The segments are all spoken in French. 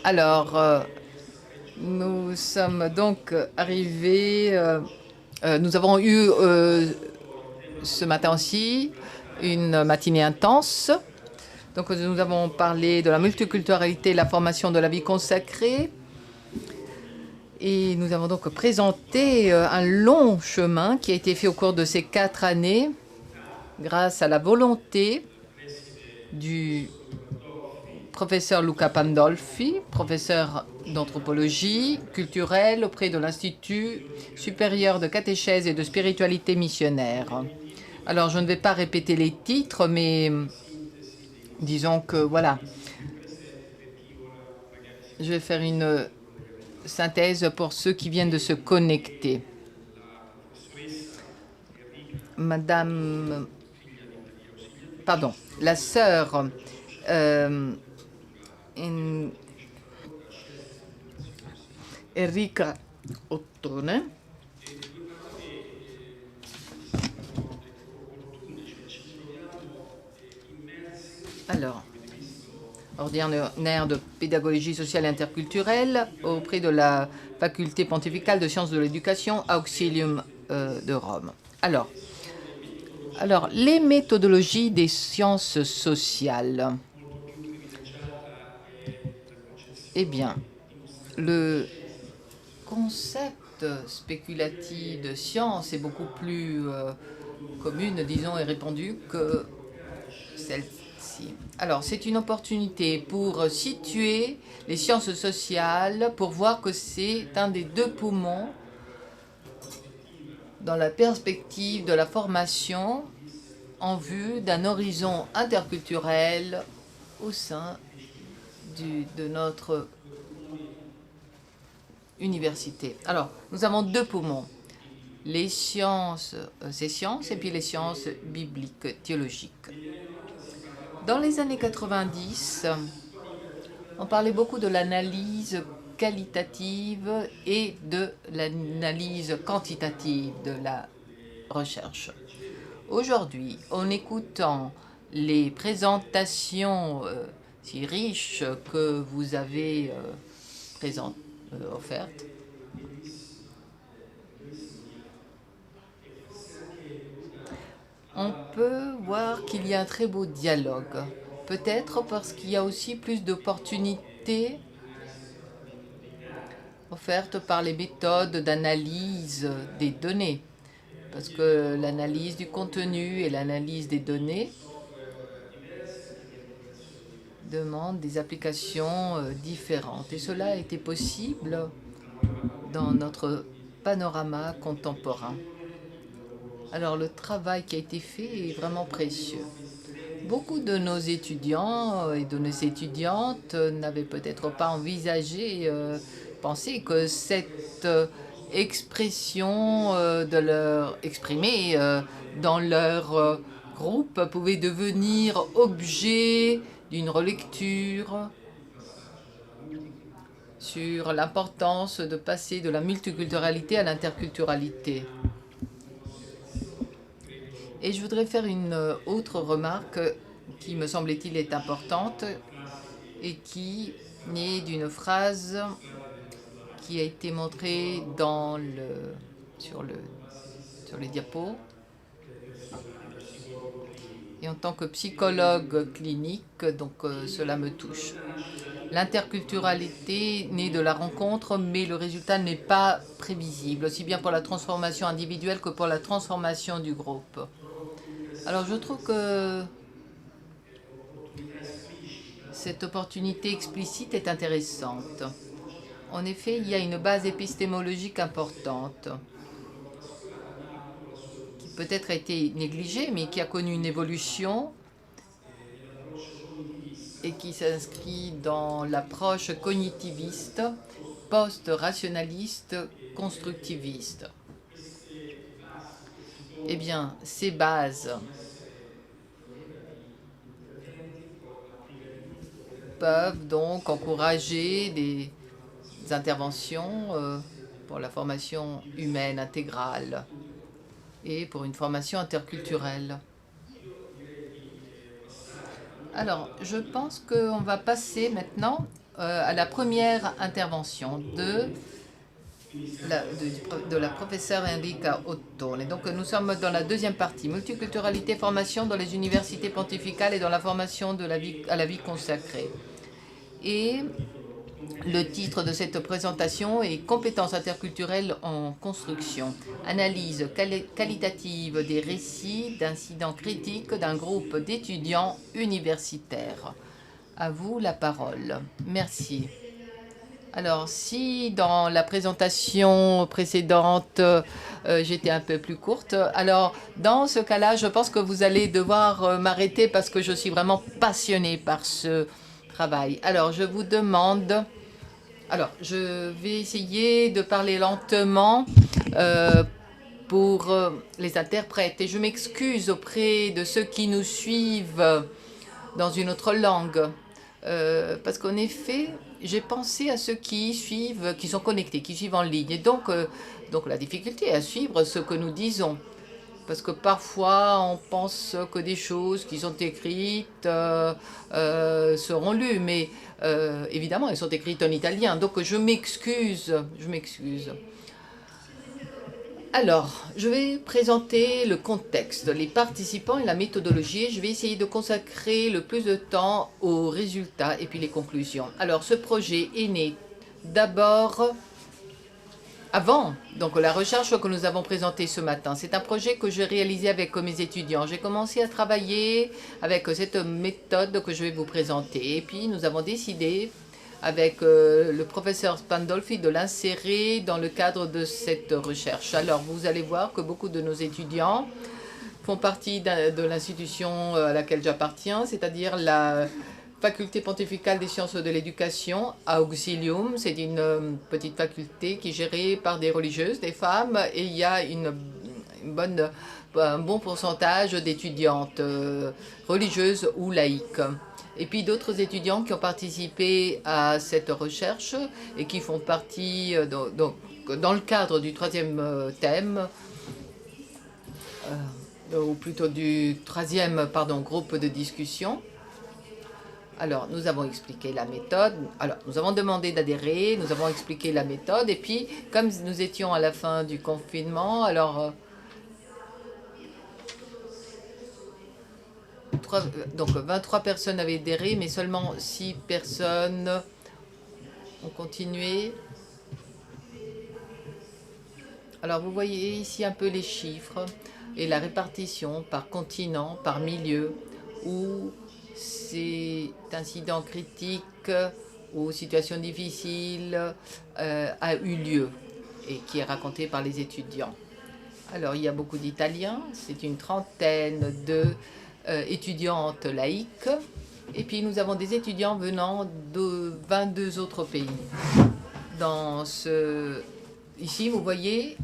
Alors, nous sommes donc arrivés, nous avons eu ce matin aussi une matinée intense. Donc, nous avons parlé de la multiculturalité, la formation de la vie consacrée. Et nous avons donc présenté un long chemin qui a été fait au cours de ces 4 années grâce à la volonté du professeur Luca Pandolfi, professeur d'anthropologie culturelle auprès de l'Institut supérieur de catéchèse et de spiritualité missionnaire. Alors, je ne vais pas répéter les titres, mais disons que voilà, je vais faire une synthèse pour ceux qui viennent de se connecter. Madame, pardon, la sœur Enrica Ottone, alors, ordinaire de pédagogie sociale et interculturelle auprès de la faculté pontificale de sciences de l'éducation Auxilium de Rome. Alors, les méthodologies des sciences sociales. Eh bien, le concept spéculatif de science est beaucoup plus commune, disons, et répandu que celle-ci. Alors, c'est une opportunité pour situer les sciences sociales, pour voir que c'est un des deux poumons dans la perspective de la formation en vue d'un horizon interculturel au sein de notre université. Alors, nous avons deux poumons, les sciences, ces sciences, et puis les sciences bibliques, théologiques. Dans les années 90, on parlait beaucoup de l'analyse qualitative et de l'analyse quantitative de la recherche. Aujourd'hui, en écoutant les présentations si riches que vous avez offertes, on peut voir qu'il y a un très beau dialogue. Peut-être parce qu'il y a aussi plus d'opportunités offertes par les méthodes d'analyse des données. Parce que l'analyse du contenu et l'analyse des données demandent des applications différentes. Et cela a été possible dans notre panorama contemporain. Alors le travail qui a été fait est vraiment précieux. Beaucoup de nos étudiants et de nos étudiantes n'avaient peut-être pas envisagé, pensé que cette expression de leur exprimée dans leur groupe pouvait devenir objet d'une relecture sur l'importance de passer de la multiculturalité à l'interculturalité. Et je voudrais faire une autre remarque qui, me semble-t-il, est importante et qui naît d'une phrase qui a été montrée sur les diapos. Et en tant que psychologue clinique, donc cela me touche. L'interculturalité naît de la rencontre, mais le résultat n'est pas prévisible, aussi bien pour la transformation individuelle que pour la transformation du groupe. Alors je trouve que cette opportunité explicite est intéressante. En effet, il y a une base épistémologique importante qui peut-être a été négligée, mais qui a connu une évolution et qui s'inscrit dans l'approche cognitiviste, post-rationaliste, constructiviste. Eh bien, ces bases peuvent donc encourager des interventions pour la formation humaine intégrale et pour une formation interculturelle. Alors, je pense qu'on va passer maintenant à la première intervention de la professeure Enrica Ottone. Donc nous sommes dans la deuxième partie, multiculturalité, formation dans les universités pontificales et dans la formation à la vie consacrée. Et le titre de cette présentation est Compétences interculturelles en construction, analyse qualitative des récits d'incidents critiques d'un groupe d'étudiants universitaires. À vous la parole. Merci. Alors, si dans la présentation précédente, j'étais un peu plus courte, alors dans ce cas-là, je pense que vous allez devoir m'arrêter parce que je suis vraiment passionnée par ce travail. Alors, je vous demande... Alors, je vais essayer de parler lentement pour les interprètes et je m'excuse auprès de ceux qui nous suivent dans une autre langue. Parce qu'en effet, j'ai pensé à ceux qui suivent, qui sont connectés, qui suivent en ligne. Et donc la difficulté est à suivre ce que nous disons. Parce que parfois, on pense que des choses qui sont écrites seront lues. Mais évidemment, elles sont écrites en italien. Donc je m'excuse, je m'excuse. Alors, je vais présenter le contexte, les participants et la méthodologie. Je vais essayer de consacrer le plus de temps aux résultats et puis les conclusions. Alors, ce projet est né d'abord avant donc la recherche que nous avons présentée ce matin. C'est un projet que j'ai réalisé avec mes étudiants. J'ai commencé à travailler avec cette méthode que je vais vous présenter. Et puis, nous avons décidé avec le professeur Pandolfi de l'insérer dans le cadre de cette recherche. Alors, vous allez voir que beaucoup de nos étudiants font partie de l'institution à laquelle j'appartiens, c'est-à-dire la Faculté pontificale des sciences de l'éducation à Auxilium. C'est une petite faculté qui est gérée par des religieuses, des femmes, et il y a un bon pourcentage d'étudiantes religieuses ou laïques. Et puis d'autres étudiants qui ont participé à cette recherche et qui font partie, dans le cadre du troisième thème, ou plutôt du troisième groupe de discussion. Alors, nous avons expliqué la méthode. Alors, nous avons demandé d'adhérer, nous avons expliqué la méthode. Et puis, comme nous étions à la fin du confinement, alors... donc 23 personnes avaient adhéré, mais seulement 6 personnes ont continué. Alors vous voyez ici un peu les chiffres et la répartition par continent, par milieu, où cet incident critique ou situation difficile a eu lieu et qui est raconté par les étudiants. Alors il y a beaucoup d'Italiens, c'est une trentaine de étudiantes laïques, et puis nous avons des étudiants venant de 22 autres pays. Ici, vous voyez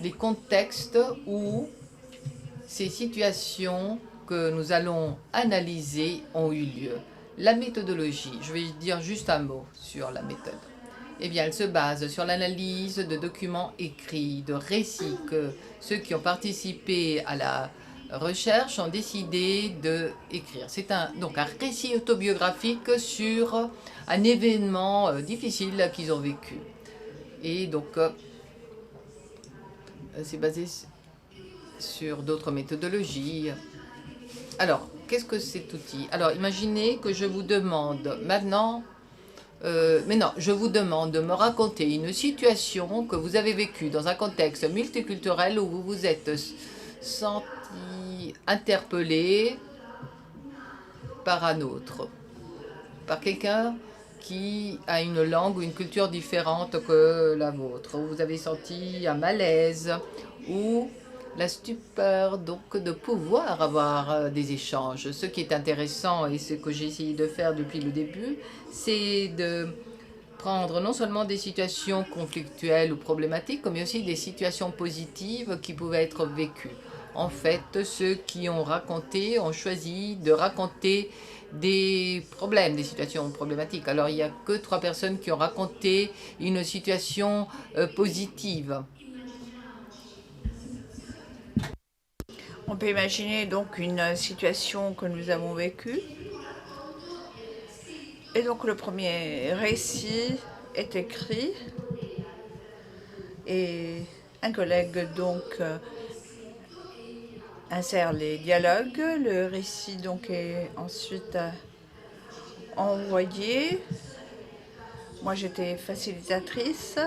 les contextes où ces situations que nous allons analyser ont eu lieu. La méthodologie, je vais dire juste un mot sur la méthode. Eh bien, elle se base sur l'analyse de documents écrits, de récits que ceux qui ont participé à la recherche ont décidé d'écrire. C'est donc un récit autobiographique sur un événement difficile qu'ils ont vécu. Et donc, c'est basé sur d'autres méthodologies. Alors, qu'est-ce que cet outil? Alors, imaginez que je vous demande maintenant... je vous demande de me raconter une situation que vous avez vécue dans un contexte multiculturel où vous vous êtes senti interpellé par un autre, par quelqu'un qui a une langue ou une culture différente que la vôtre, où vous avez senti un malaise ou la stupeur, donc de pouvoir avoir des échanges. Ce qui est intéressant et ce que j'ai essayé de faire depuis le début, c'est de prendre non seulement des situations conflictuelles ou problématiques, mais aussi des situations positives qui pouvaient être vécues. En fait, ceux qui ont raconté ont choisi de raconter des problèmes, des situations problématiques. Alors, il n'y a que 3 personnes qui ont raconté une situation positive. On peut imaginer donc une situation que nous avons vécue. Et donc le premier récit est écrit et un collègue donc insère les dialogues. Le récit donc est ensuite envoyé. Moi j'étais facilitatrice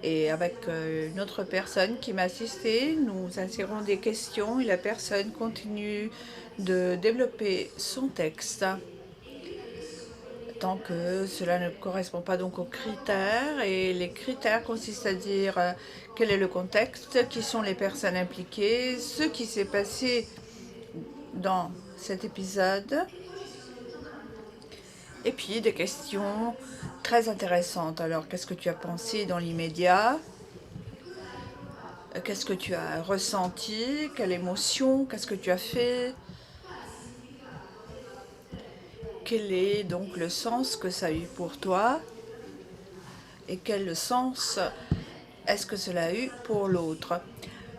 et avec une autre personne qui m'a assistée, nous insérons des questions et la personne continue de développer son texte. Tant que cela ne correspond pas donc aux critères, et les critères consistent à dire quel est le contexte, qui sont les personnes impliquées, ce qui s'est passé dans cet épisode, et puis des questions très intéressantes. Alors, qu'est-ce que tu as pensé dans l'immédiat? Qu'est-ce que tu as ressenti? Quelle émotion? Qu'est-ce que tu as fait? Quel est donc le sens que ça a eu pour toi? Et quel sens est-ce que cela a eu pour l'autre?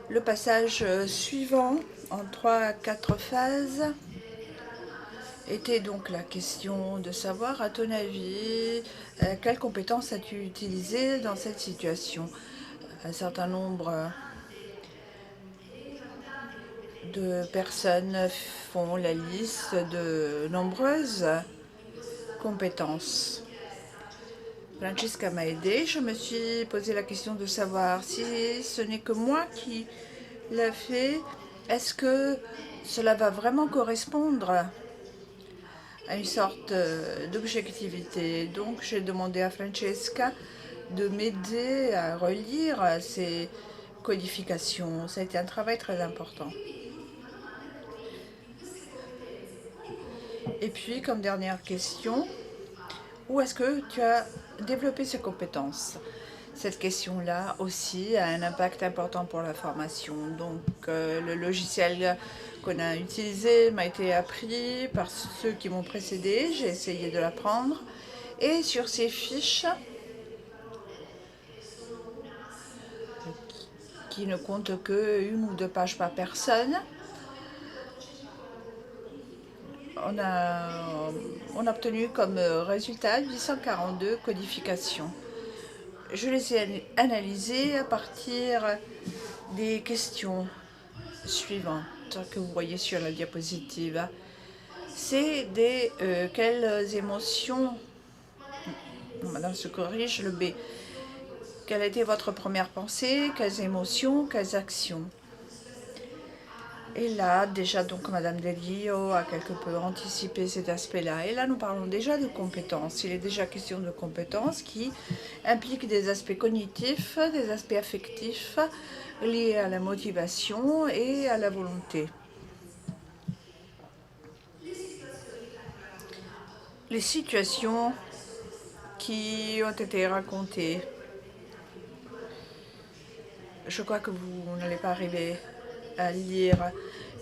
Le passage suivant, en 3 à 4 phases, était donc la question de savoir, à ton avis, quelles compétences as-tu utilisées dans cette situation? Un certain nombre de personnes font la liste de nombreuses compétences. Francesca m'a aidée. Je me suis posé la question de savoir si ce n'est que moi qui l'ai fait, est-ce que cela va vraiment correspondre à une sorte d'objectivité? Donc j'ai demandé à Francesca de m'aider à relire ces codifications. Ça a été un travail très important. Et puis, comme dernière question, où est-ce que tu as développé ces compétences? Cette question-là aussi a un impact important pour la formation. Donc, le logiciel qu'on a utilisé m'a été appris par ceux qui m'ont précédé. J'ai essayé de l'apprendre. Et sur ces fiches, qui ne comptent que 1 ou 2 pages par personne, on a obtenu comme résultat 842 codifications. Je les ai analysées à partir des questions suivantes que vous voyez sur la diapositive. C'est des quelles émotions, madame se corrige, le B. Quelle était votre première pensée? Quelles émotions? Quelles actions? Et là, déjà, donc, Madame Delio a quelque peu anticipé cet aspect-là. Et là, nous parlons déjà de compétences. Il est déjà question de compétences qui impliquent des aspects cognitifs, des aspects affectifs liés à la motivation et à la volonté. Les situations qui ont été racontées, je crois que vous n'allez pas arriver à lire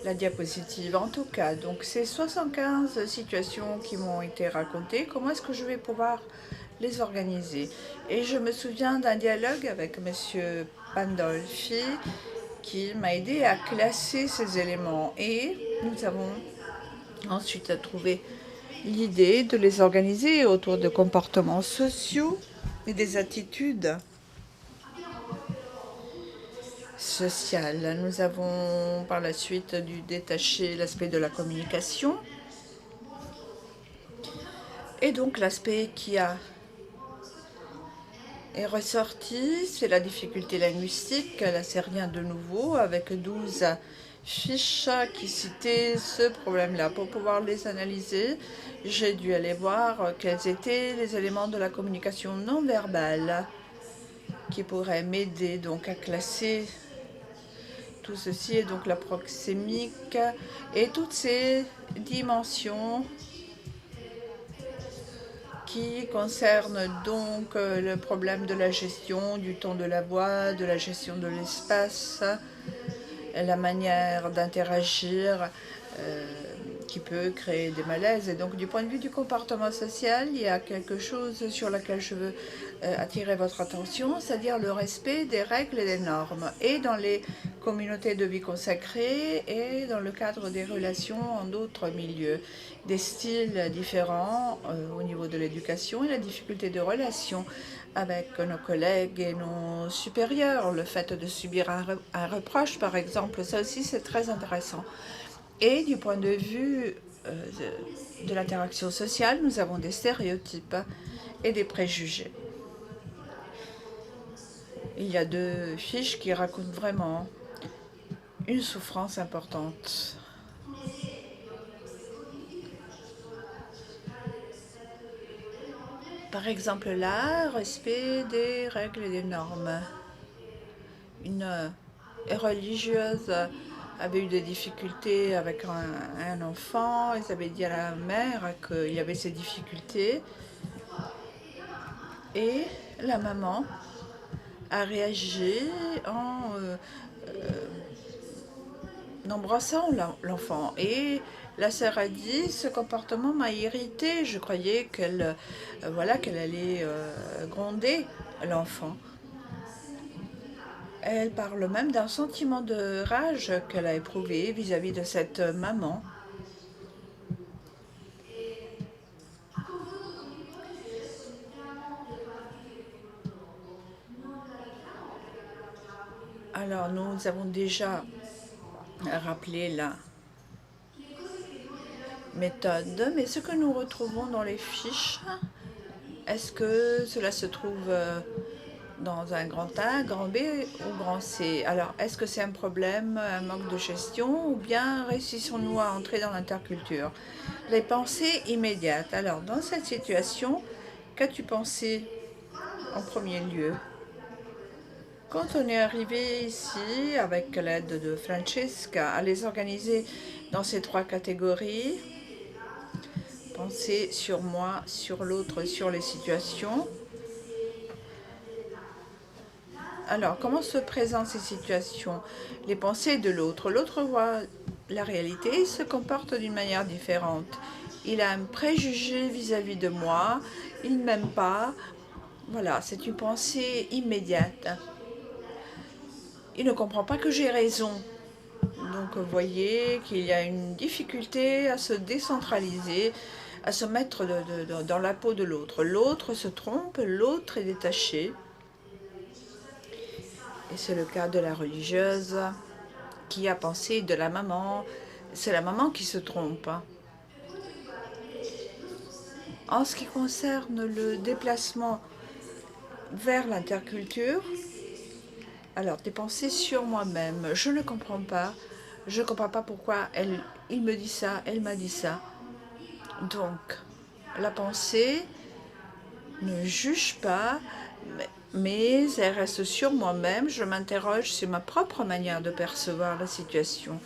la diapositive. En tout cas, donc ces 75 situations qui m'ont été racontées, comment est-ce que je vais pouvoir les organiser? Et je me souviens d'un dialogue avec Monsieur Pandolfi qui m'a aidé à classer ces éléments. Et nous avons ensuite trouvé l'idée de les organiser autour de comportements sociaux et des attitudes sociales. Nous avons par la suite dû détacher l'aspect de la communication. Et donc l'aspect qui est ressorti, c'est la difficulté linguistique. Là, c'est rien de nouveau, avec 12 fiches qui citaient ce problème-là. Pour pouvoir les analyser, j'ai dû aller voir quels étaient les éléments de la communication non verbale qui pourraient m'aider donc à classer tout ceci, et donc la proxémique et toutes ces dimensions qui concernent donc le problème de la gestion du temps de la voix, de la gestion de l'espace, la manière d'interagir qui peut créer des malaises. Et donc, du point de vue du comportement social, il y a quelque chose sur laquelle je veux attirer votre attention, c'est-à-dire le respect des règles et des normes, et dans les communautés de vie consacrées et dans le cadre des relations en d'autres milieux. Des styles différents au niveau de l'éducation et la difficulté de relation avec nos collègues et nos supérieurs. Le fait de subir un reproche, par exemple, ça aussi c'est très intéressant. Et du point de vue de l'interaction sociale, nous avons des stéréotypes et des préjugés. Il y a 2 fiches qui racontent vraiment une souffrance importante. Par exemple là, respect des règles et des normes. Une religieuse avait eu des difficultés avec un enfant. Ils avaient dit à la mère qu'il y avait ces difficultés. Et la maman a réagi en embrassant l'enfant. Et la sœur a dit, ce comportement m'a irritée. Je croyais qu'elle qu'elle allait gronder l'enfant. Elle parle même d'un sentiment de rage qu'elle a éprouvé vis-à-vis de cette maman. Alors, nous avons déjà rappelé la méthode, mais ce que nous retrouvons dans les fiches, est-ce que cela se trouve dans un grand A, grand B ou grand C? Alors, est-ce que c'est un problème, un manque de gestion, ou bien réussissons-nous à entrer dans l'interculture? Les pensées immédiates. Alors, dans cette situation, qu'as-tu pensé en premier lieu? Quand on est arrivé ici, avec l'aide de Francesca, à les organiser dans ces 3 catégories, penser sur moi, sur l'autre, sur les situations. Alors, comment se présentent ces situations? Les pensées de l'autre. L'autre voit la réalité, se comporte d'une manière différente. Il a un préjugé vis-à-vis de moi, il ne m'aime pas. Voilà, c'est une pensée immédiate. Il ne comprend pas que j'ai raison. Donc vous voyez qu'il y a une difficulté à se décentraliser, à se mettre dans la peau de l'autre. L'autre se trompe, l'autre est détaché. Et c'est le cas de la religieuse qui a pensé de la maman. C'est la maman qui se trompe. En ce qui concerne le déplacement vers l'interculture, alors des pensées sur moi-même. Je ne comprends pas. Je ne comprends pas pourquoi il me dit ça, elle m'a dit ça. Donc, la pensée ne juge pas, mais elle reste sur moi-même. Je m'interroge sur ma propre manière de percevoir la situation.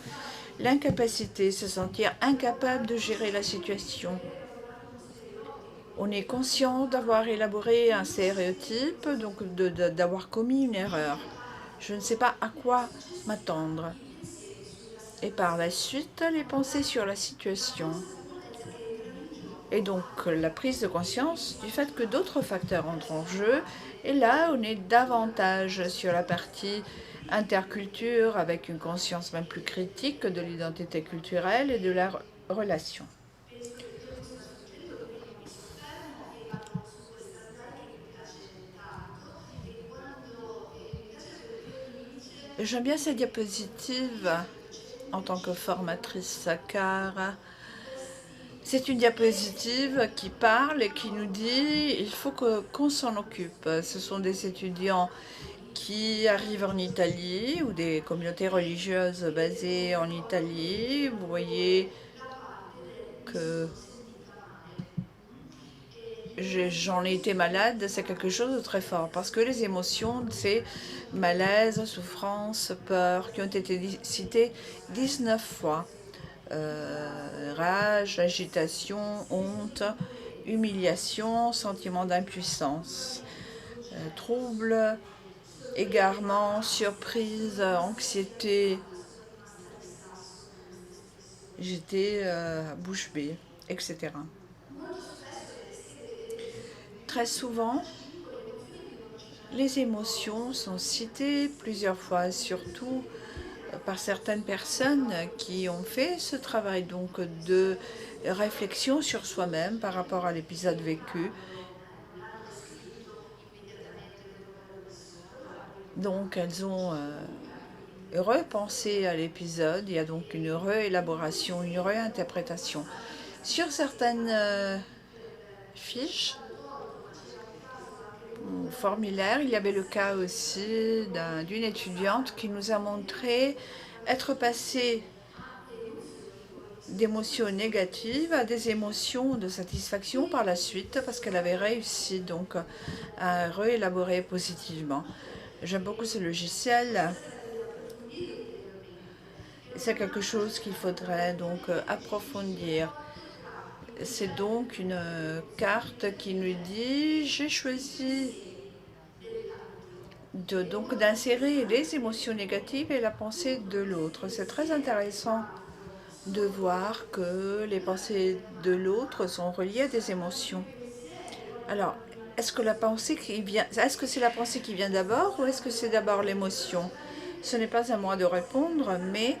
L'incapacité, se sentir incapable de gérer la situation. On est conscient d'avoir élaboré un stéréotype, donc d'avoir commis une erreur. Je ne sais pas à quoi m'attendre. Et par la suite, les pensées sur la situation. Et donc la prise de conscience du fait que d'autres facteurs entrent en jeu. Et là, on est davantage sur la partie interculture avec une conscience même plus critique de l'identité culturelle et de la relation. J'aime bien cette diapositive en tant que formatrice car c'est une diapositive qui parle et qui nous dit il faut qu'on s'en occupe. Ce sont des étudiants qui arrivent en Italie ou des communautés religieuses basées en Italie. Vous voyez que j'en ai été malade, c'est quelque chose de très fort parce que les émotions, c'est malaise, souffrance, peur, qui ont été citées 19 fois. Rage, agitation, honte, humiliation, sentiment d'impuissance, trouble, égarement, surprise, anxiété, j'étais bouche bée, etc. Très souvent, les émotions sont citées plusieurs fois, surtout par certaines personnes qui ont fait ce travail donc de réflexion sur soi-même par rapport à l'épisode vécu. Donc elles ont repensé à l'épisode, il y a donc une réélaboration, une réinterprétation. Sur certaines fiches ou formulaires, il y avait le cas aussi d'une étudiante qui nous a montré être passée d'émotions négatives à des émotions de satisfaction par la suite parce qu'elle avait réussi donc à réélaborer positivement. J'aime beaucoup ce logiciel. C'est quelque chose qu'il faudrait donc approfondir. C'est donc une carte qui nous dit j'ai choisi d'insérer les émotions négatives et la pensée de l'autre. C'est très intéressant de voir que les pensées de l'autre sont reliées à des émotions. Alors, est-ce que c'est la pensée qui vient d'abord ou est-ce que c'est d'abord l'émotion? Ce n'est pas à moi de répondre, mais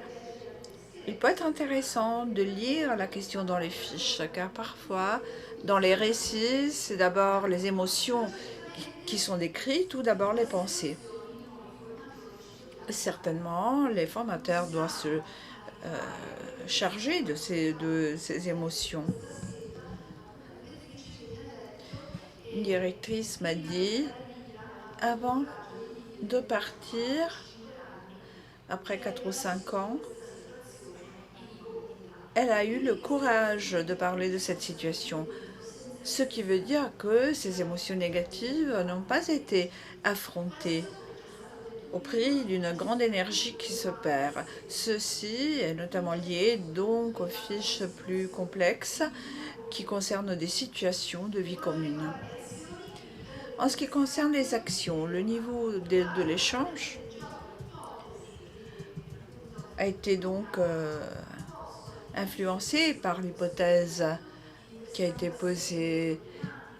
il peut être intéressant de lire la question dans les fiches, car parfois, dans les récits, c'est d'abord les émotions qui sont décrites ou d'abord les pensées. Certainement, les formateurs doivent se charger de ces émotions. Une directrice m'a dit, avant de partir, après 4 ou 5 ans, elle a eu le courage de parler de cette situation. Ce qui veut dire que ces émotions négatives n'ont pas été affrontées au prix d'une grande énergie qui se perd. Ceci est notamment lié donc aux fiches plus complexes qui concernent des situations de vie commune. En ce qui concerne les actions, le niveau de l'échange a été donc influencé par l'hypothèse qui a été posée,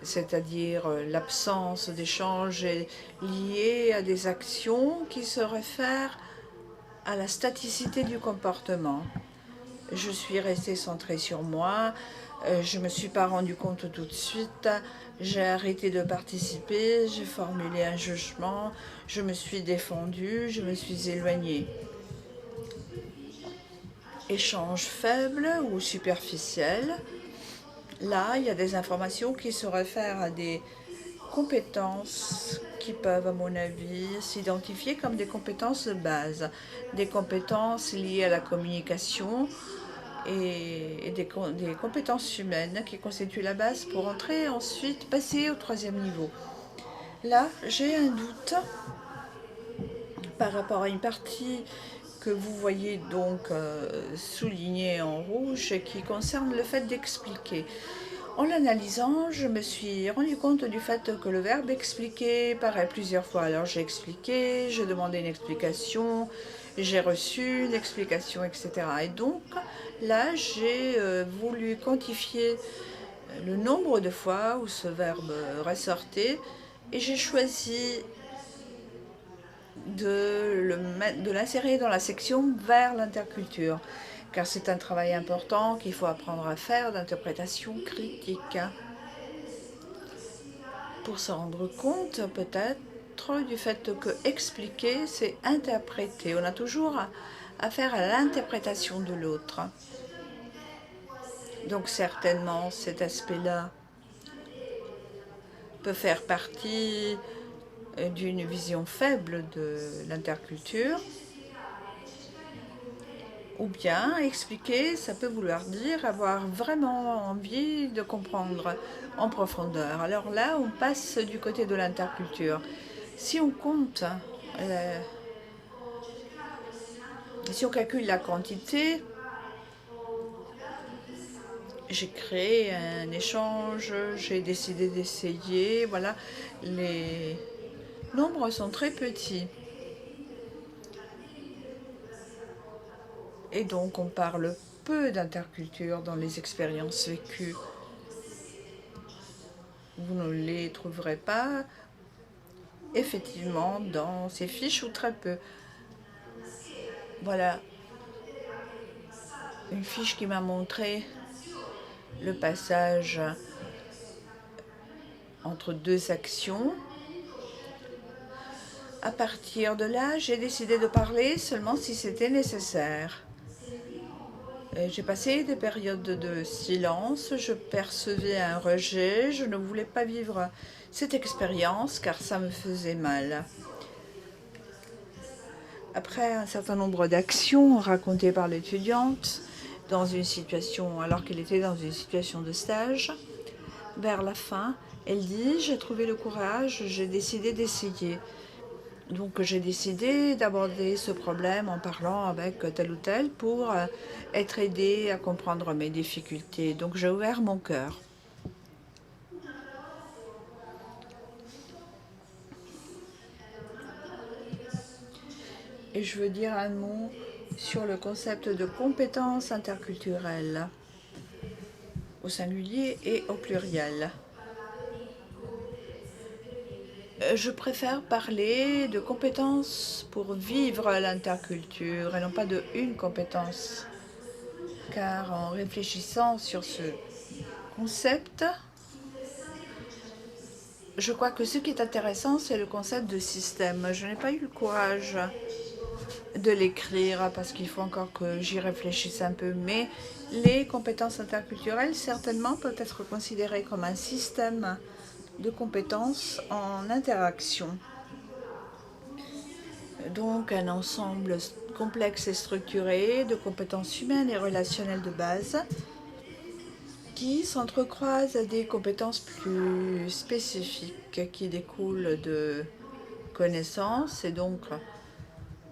c'est-à-dire l'absence d'échange liée à des actions qui se réfèrent à la staticité du comportement. Je suis restée centrée sur moi, je ne me suis pas rendu compte tout de suite, j'ai arrêté de participer, j'ai formulé un jugement, je me suis défendue, je me suis éloignée. Échange faible ou superficiel. Là, il y a des informations qui se réfèrent à des compétences qui peuvent, à mon avis, s'identifier comme des compétences de base, des compétences liées à la communication et des compétences humaines qui constituent la base pour entrer ensuite, passer au 3e niveau. Là, j'ai un doute par rapport à une partie que vous voyez donc soulignée en rouge et qui concerne le fait d'expliquer. En l'analysant, je me suis rendu compte du fait que le verbe expliquer paraît plusieurs fois. Alors j'ai expliqué, j'ai demandé une explication, j'ai reçu une explication, etc. Et donc là, j'ai voulu quantifier le nombre de fois où ce verbe ressortait et j'ai choisi de l'insérer dans la section vers l'interculture, car c'est un travail important qu'il faut apprendre à faire d'interprétation critique. Pour se rendre compte peut-être du fait que expliquer, c'est interpréter. On a toujours affaire à l'interprétation de l'autre. Donc certainement cet aspect-là peut faire partie d'une vision faible de l'interculture. Ou bien expliquer, ça peut vouloir dire avoir vraiment envie de comprendre en profondeur. Alors là, on passe du côté de l'interculture. Si on compte, si on calcule la quantité, j'ai créé un échange, j'ai décidé d'essayer, voilà, les nombres sont très petits. Et donc on parle peu d'interculture dans les expériences vécues. Vous ne les trouverez pas effectivement dans ces fiches ou très peu. Voilà une fiche qui m'a montré le passage entre deux actions. À partir de là, j'ai décidé de parler seulement si c'était nécessaire. J'ai passé des périodes de silence, je percevais un rejet, je ne voulais pas vivre cette expérience car ça me faisait mal. Après un certain nombre d'actions racontées par l'étudiante, dans une situation, alors qu'elle était dans une situation de stage, vers la fin, elle dit « J'ai trouvé le courage, j'ai décidé d'essayer ». Donc j'ai décidé d'aborder ce problème en parlant avec tel ou tel pour être aidée à comprendre mes difficultés. Donc j'ai ouvert mon cœur. Et je veux dire un mot sur le concept de compétences interculturelles, au singulier et au pluriel. Je préfère parler de compétences pour vivre l'interculture et non pas de une compétence. Car en réfléchissant sur ce concept, je crois que ce qui est intéressant, c'est le concept de système. Je n'ai pas eu le courage de l'écrire parce qu'il faut encore que j'y réfléchisse un peu, mais les compétences interculturelles, certainement, peuvent être considérées comme un système de compétences en interaction. Donc un ensemble complexe et structuré de compétences humaines et relationnelles de base qui s'entrecroisent à des compétences plus spécifiques qui découlent de connaissances et donc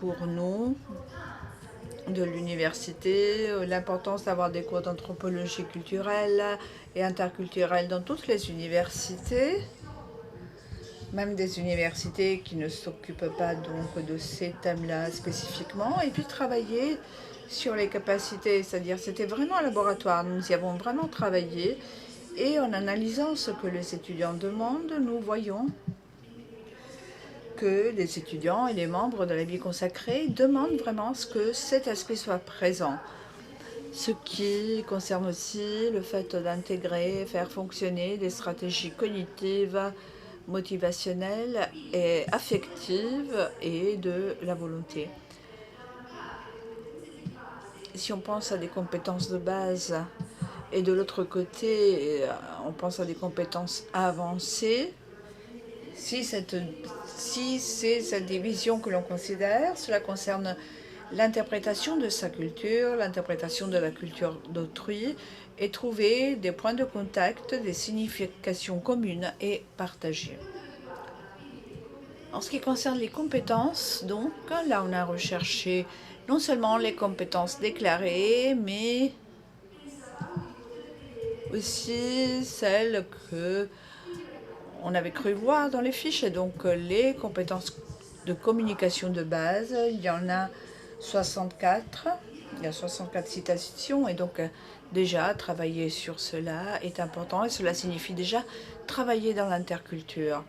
pour nous de l'université, l'importance d'avoir des cours d'anthropologie culturelle et interculturelle dans toutes les universités, même des universités qui ne s'occupent pas donc de ces thèmes-là spécifiquement, et puis travailler sur les capacités, c'est-à-dire c'était vraiment un laboratoire, nous y avons vraiment travaillé, et en analysant ce que les étudiants demandent, nous voyons que les étudiants et les membres de la vie consacrée demandent vraiment ce que cet aspect soit présent. Ce qui concerne aussi le fait d'intégrer, faire fonctionner des stratégies cognitives, motivationnelles et affectives et de la volonté. Si on pense à des compétences de base et de l'autre côté, on pense à des compétences avancées, si c'est cette division que l'on considère, cela concerne l'interprétation de sa culture, l'interprétation de la culture d'autrui et trouver des points de contact, des significations communes et partagées. En ce qui concerne les compétences, donc, là on a recherché non seulement les compétences déclarées, mais aussi celles que on avait cru voir dans les fiches, et donc les compétences de communication de base, il y en a 64, il y a 64 citations, et donc déjà travailler sur cela est important, et cela signifie déjà travailler dans l'interculture.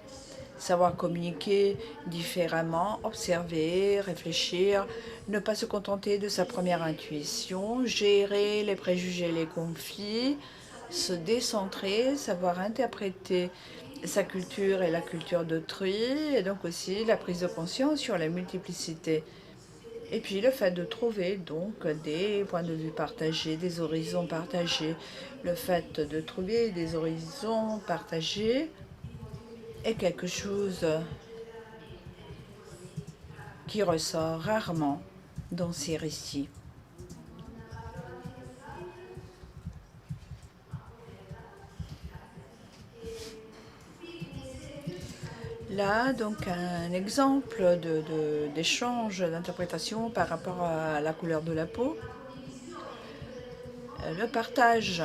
Savoir communiquer différemment, observer, réfléchir, ne pas se contenter de sa première intuition, gérer les préjugés et les conflits, se décentrer, savoir interpréter sa culture et la culture d'autrui, et donc aussi la prise de conscience sur la multiplicité. Et puis le fait de trouver donc des points de vue partagés, des horizons partagés, le fait de trouver des horizons partagés est quelque chose qui ressort rarement dans ces récits. Là, donc, un exemple d'échange d'interprétation par rapport à la couleur de la peau. Le partage.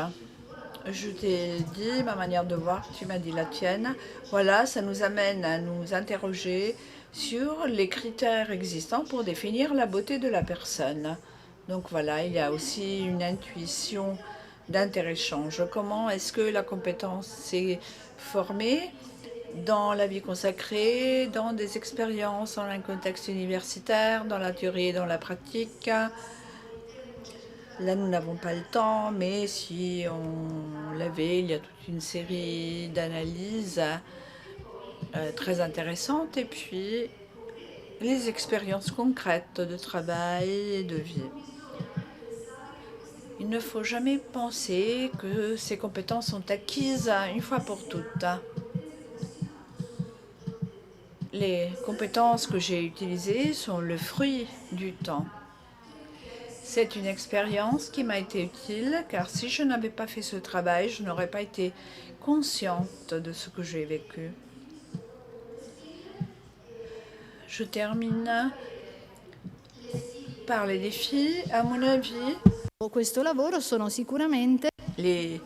Je t'ai dit ma manière de voir, tu m'as dit la tienne. Voilà, ça nous amène à nous interroger sur les critères existants pour définir la beauté de la personne. Donc voilà, il y a aussi une intuition d'inter-échange. Comment est-ce que la compétence s'est formée dans la vie consacrée, dans des expériences, dans un contexte universitaire, dans la théorie et dans la pratique? Là, nous n'avons pas le temps, mais si on l'avait, il y a toute une série d'analyses très intéressantes. Et puis, les expériences concrètes de travail et de vie. Il ne faut jamais penser que ces compétences sont acquises une fois pour toutes. Les compétences que j'ai utilisées sont le fruit du temps. C'est une expérience qui m'a été utile car si je n'avais pas fait ce travail, je n'aurais pas été consciente de ce que j'ai vécu. Je termine par les défis. À mon avis, Questo lavoro sono sicuramente les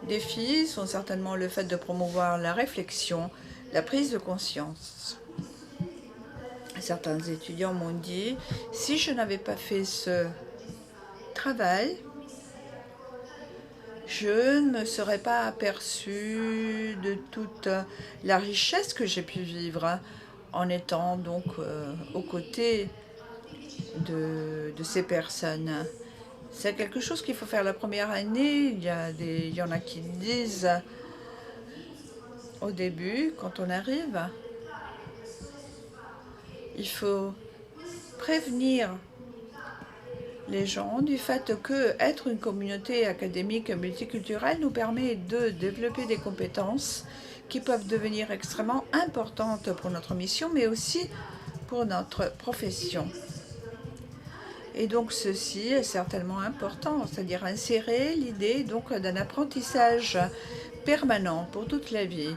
défis sont certainement le fait de promouvoir la réflexion, la prise de conscience. Certains étudiants m'ont dit, si je n'avais pas fait ce travail, je ne me serais pas aperçu de toute la richesse que j'ai pu vivre en étant donc aux côtés de ces personnes. C'est quelque chose qu'il faut faire la première année. Il y en a qui disent au début, quand on arrive, il faut prévenir les gens du fait que être une communauté académique multiculturelle nous permet de développer des compétences qui peuvent devenir extrêmement importantes pour notre mission, mais aussi pour notre profession. Et donc ceci est certainement important, c'est-à-dire insérer l'idée donc d'un apprentissage permanent pour toute la vie,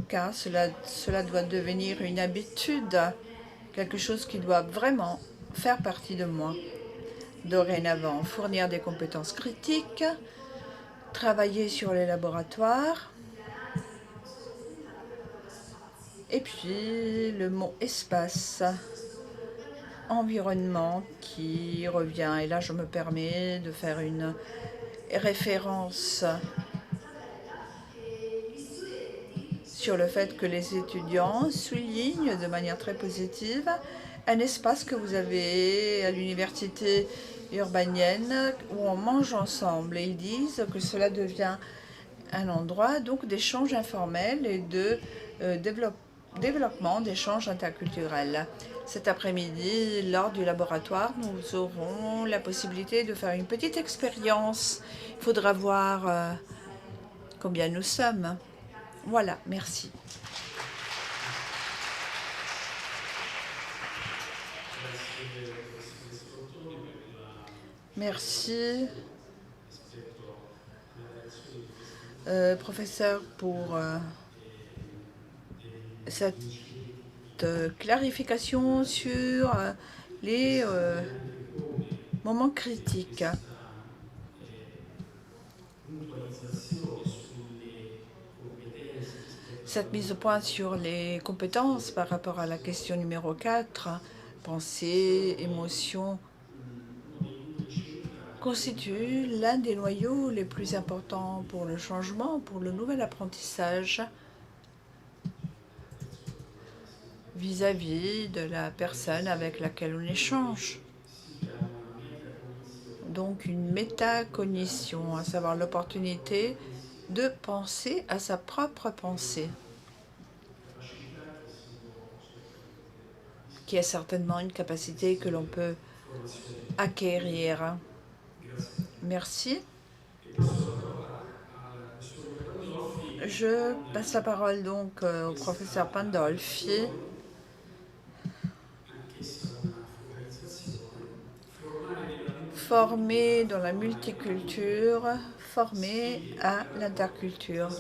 car cela doit devenir une habitude, quelque chose qui doit vraiment faire partie de moi. Dorénavant, fournir des compétences critiques, travailler sur les laboratoires, et puis le mot espace, environnement qui revient. Et là, je me permets de faire une référence sur le fait que les étudiants soulignent de manière très positive un espace que vous avez à l'université urbanienne où on mange ensemble. Et ils disent que cela devient un endroit donc d'échange informel et de développement d'échanges interculturels. Cet après-midi, lors du laboratoire, nous aurons la possibilité de faire une petite expérience. Il faudra voir combien nous sommes. Voilà, merci. Merci, professeur, pour cette clarification sur les moments critiques. Cette mise au point sur les compétences par rapport à la question numéro 4, pensée, émotion, constitue l'un des noyaux les plus importants pour le changement, pour le nouvel apprentissage vis-à-vis de la personne avec laquelle on échange. Donc une métacognition, à savoir l'opportunité de penser à sa propre pensée, qui est certainement une capacité que l'on peut acquérir. Merci. Je passe la parole donc au professeur Pandolfi. Formé dans la multiculture, formé à l'interculture.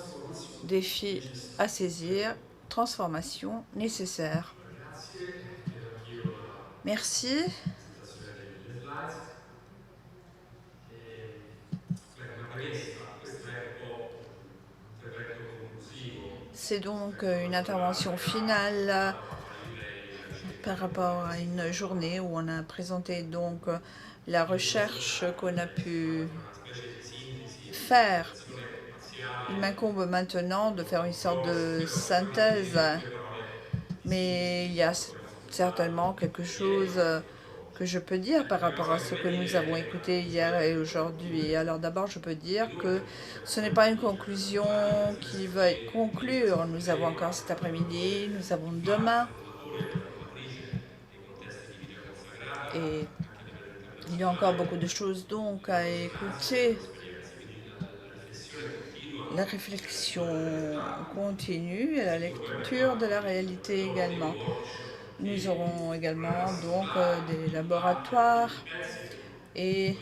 Défi à saisir, transformation nécessaire. Merci. C'est donc une intervention finale par rapport à une journée où on a présenté donc la recherche qu'on a pu faire. Il m'incombe maintenant de faire une sorte de synthèse, mais il y a certainement quelque chose que je peux dire par rapport à ce que nous avons écouté hier et aujourd'hui. Alors d'abord, je peux dire que ce n'est pas une conclusion qui va conclure. Nous avons encore cet après-midi, nous avons demain. Et il y a encore beaucoup de choses donc à écouter. La réflexion continue et la lecture de la réalité également. Nous aurons également donc des laboratoires et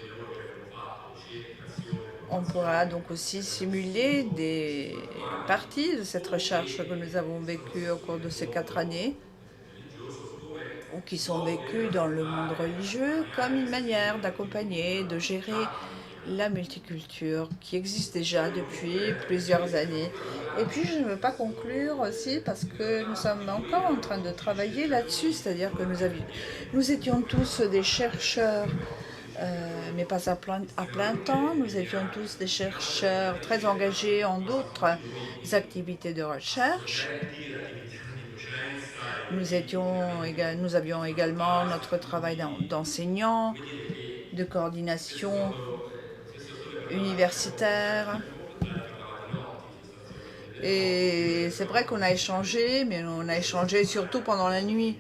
on pourra donc aussi simuler des parties de cette recherche que nous avons vécue au cours de ces 4 années ou qui sont vécues dans le monde religieux comme une manière d'accompagner, de gérer la multiculture qui existe déjà depuis plusieurs années. Et puis je ne veux pas conclure aussi parce que nous sommes encore en train de travailler là-dessus, c'est-à-dire que nous étions tous des chercheurs, mais pas à plein temps. Nous étions tous des chercheurs très engagés en d'autres activités de recherche. Nous avions également notre travail d'enseignant, de coordination universitaire. Et c'est vrai qu'on a échangé, mais on a échangé surtout pendant la nuit,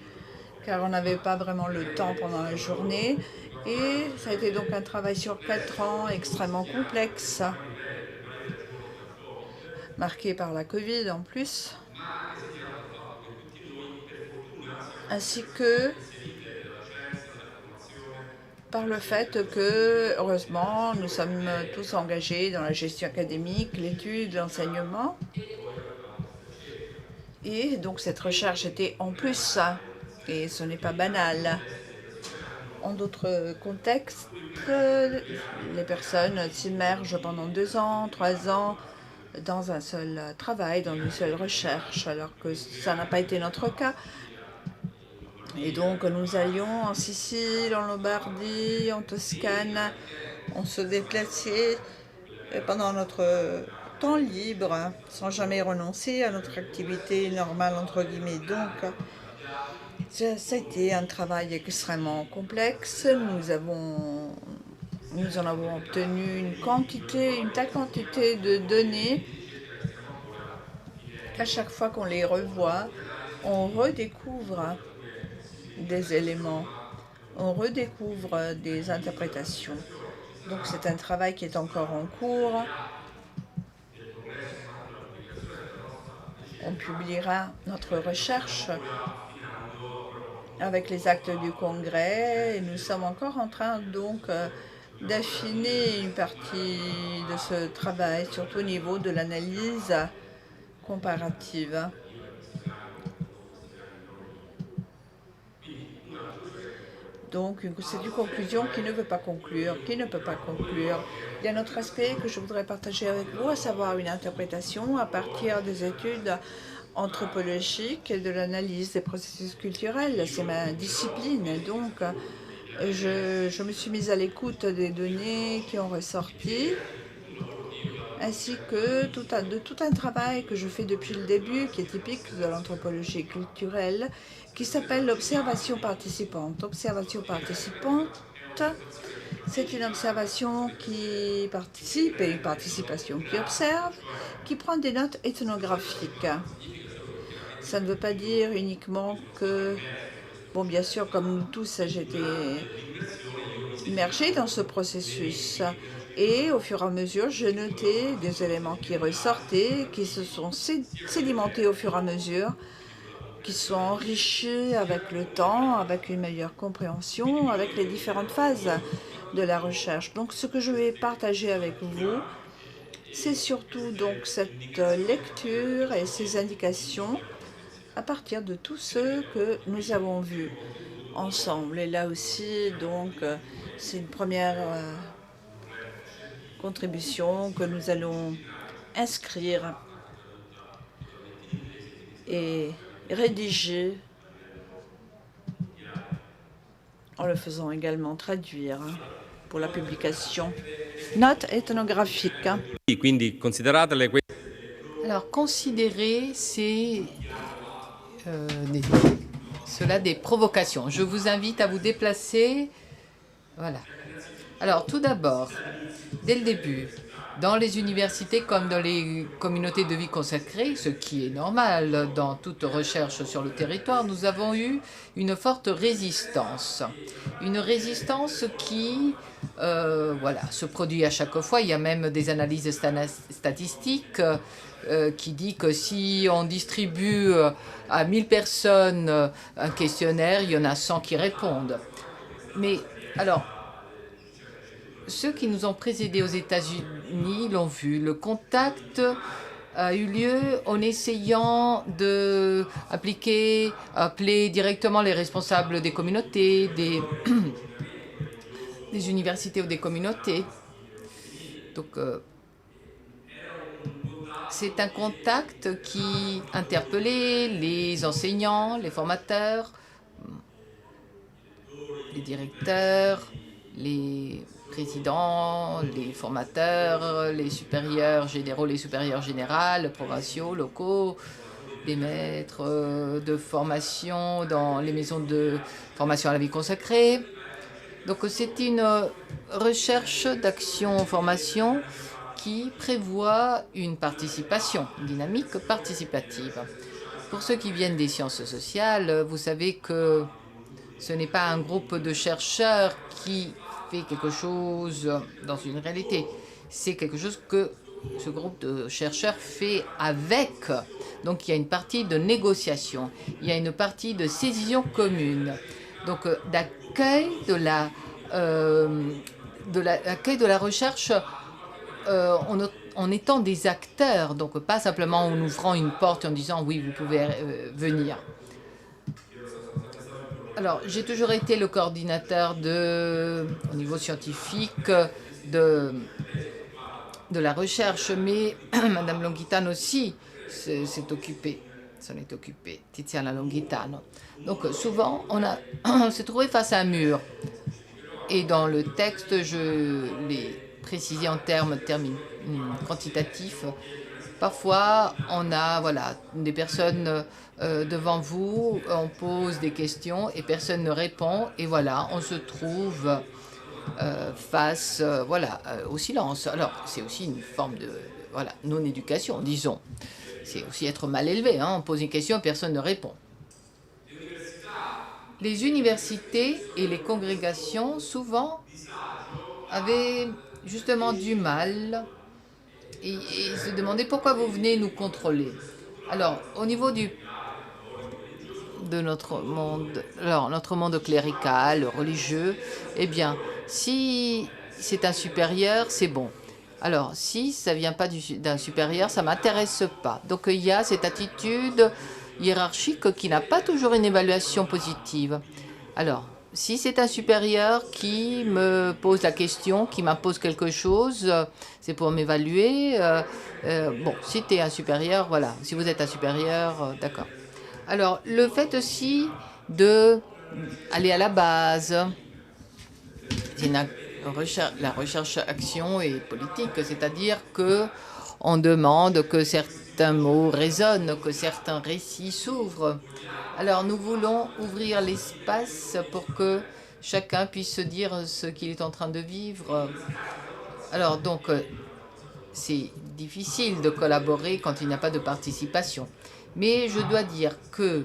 car on n'avait pas vraiment le temps pendant la journée. Et ça a été donc un travail sur 4 ans extrêmement complexe, marqué par la Covid en plus, ainsi que par le fait que, heureusement, nous sommes tous engagés dans la gestion académique, l'étude, l'enseignement. Et donc cette recherche était en plus, et ce n'est pas banal. En d'autres contextes, les personnes s'immergent pendant 2 ans, 3 ans dans un seul travail, dans une seule recherche, alors que ça n'a pas été notre cas. Et donc nous allions en Sicile, en Lombardie, en Toscane, on se déplaçait pendant notre temps libre, sans jamais renoncer à notre activité normale, entre guillemets. Donc, ça a été un travail extrêmement complexe. Nous en avons obtenu une telle quantité de données qu'à chaque fois qu'on les revoit, on redécouvre des éléments, on redécouvre des interprétations. Donc c'est un travail qui est encore en cours. On publiera notre recherche avec les actes du congrès et nous sommes encore en train donc d'affiner une partie de ce travail, surtout au niveau de l'analyse comparative. Donc c'est une conclusion qui ne veut pas conclure, qui ne peut pas conclure. Il y a un autre aspect que je voudrais partager avec vous, à savoir une interprétation à partir des études anthropologiques et de l'analyse des processus culturels. C'est ma discipline, donc je me suis mise à l'écoute des données qui ont ressorti, ainsi que de tout un travail que je fais depuis le début, qui est typique de l'anthropologie culturelle, qui s'appelle l'observation participante. Observation participante, c'est une observation qui participe et une participation qui observe, qui prend des notes ethnographiques. Ça ne veut pas dire uniquement que, bon, bien sûr, comme nous tous, j'étais immergée dans ce processus. Et au fur et à mesure, j'ai noté des éléments qui ressortaient, qui se sont sédimentés au fur et à mesure, qui sont enrichis avec le temps, avec une meilleure compréhension, avec les différentes phases de la recherche. Donc ce que je vais partager avec vous, c'est surtout donc cette lecture et ces indications à partir de tout ce que nous avons vu ensemble. Et là aussi, donc, c'est une première contribution que nous allons inscrire et rédiger en le faisant également traduire pour la publication. Note ethnographique. Quindi consideratele Alors, considérez cela des provocations. Je vous invite à vous déplacer. Voilà. Alors, tout d'abord, dès le début, dans les universités comme dans les communautés de vie consacrées, ce qui est normal dans toute recherche sur le territoire, nous avons eu une forte résistance. Une résistance qui voilà, se produit à chaque fois. Il y a même des analyses statistiques qui dit que si on distribue à 1000 personnes un questionnaire, il y en a 100 qui répondent. Mais alors, ceux qui nous ont précédés aux États-Unis l'ont vu. Le contact a eu lieu en essayant d'appeler directement les responsables des communautés, des universités ou des communautés. Donc, c'est un contact qui interpellait les enseignants, les formateurs, les directeurs, les présidents, les formateurs, les supérieurs généraux, les supérieurs générales, provinciaux, locaux, les maîtres de formation dans les maisons de formation à la vie consacrée. Donc c'est une recherche d'action-formation qui prévoit une participation, une dynamique participative. Pour ceux qui viennent des sciences sociales, vous savez que ce n'est pas un groupe de chercheurs qui fait quelque chose dans une réalité. C'est quelque chose que ce groupe de chercheurs fait avec. Donc il y a une partie de négociation, il y a une partie de saisine commune, donc d'accueil de la recherche en étant des acteurs, donc pas simplement en ouvrant une porte et en disant oui, vous pouvez venir. Alors, j'ai toujours été le coordinateur au niveau scientifique de la recherche, mais Madame Longhitano aussi s'en est occupée, Tiziana Longhitano. Donc, souvent, on s'est trouvé face à un mur. Et dans le texte, je l'ai précisé en termes quantitatifs. Parfois, on a des personnes devant vous, on pose des questions et personne ne répond. Et voilà, on se trouve face au silence. Alors, c'est aussi une forme de non-éducation, disons. C'est aussi être mal élevé. On pose une question, personne ne répond. Les universités et les congrégations, souvent, avaient justement du mal et se demandaient pourquoi vous venez nous contrôler. Alors, au niveau de notre monde clérical, religieux, eh bien, si c'est un supérieur, c'est bon. Alors, si ça ne vient pas d'un supérieur, ça ne m'intéresse pas. Donc, il y a cette attitude hiérarchique qui n'a pas toujours une évaluation positive. Alors, si c'est un supérieur qui me pose la question, qui m'impose quelque chose, c'est pour m'évaluer. Bon, si tu es un supérieur, voilà. Si vous êtes un supérieur, d'accord. Alors, le fait aussi d'aller à la base, c'est la recherche action et politique, c'est-à-dire que on demande que certains mots résonnent, que certains récits s'ouvrent. Alors nous voulons ouvrir l'espace pour que chacun puisse se dire ce qu'il est en train de vivre. Alors donc c'est difficile de collaborer quand il n'y a pas de participation. Mais je dois dire que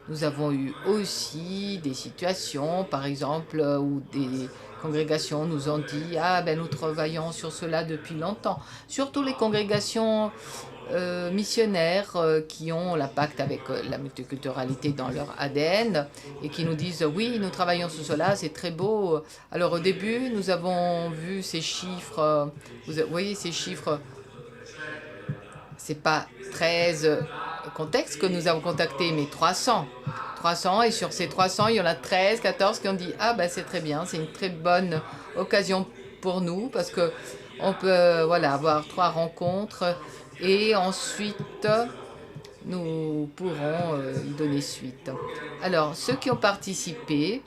nous avons eu aussi des situations, par exemple, où des congrégations nous ont dit « Ah, ben nous travaillons sur cela depuis longtemps ». Surtout les congrégations missionnaires qui ont l'impact avec la multiculturalité dans leur ADN et qui nous disent « Oui, nous travaillons sur cela, c'est très beau ». Alors au début, nous avons vu ces chiffres, vous voyez ces chiffres, c'est pas 13 contextes que nous avons contactés, mais 300, et sur ces 300, il y en a 13, 14 qui ont dit « Ah, ben c'est très bien, c'est une très bonne occasion pour nous, parce qu'on peut avoir 3 rencontres, et ensuite nous pourrons y donner suite. Alors, ceux qui ont participé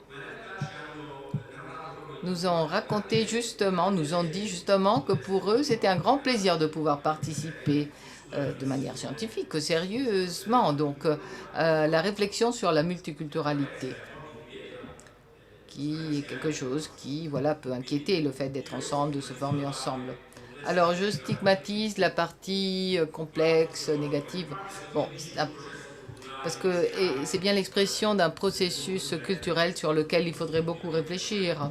nous ont raconté justement, nous ont dit justement que pour eux, c'était un grand plaisir de pouvoir participer de manière scientifique, sérieusement. Donc, la réflexion sur la multiculturalité, qui est quelque chose qui, voilà, peut inquiéter, le fait d'être ensemble, de se former ensemble. Alors, je stigmatise la partie complexe, négative. Bon, parce que c'est bien l'expression d'un processus culturel sur lequel il faudrait beaucoup réfléchir.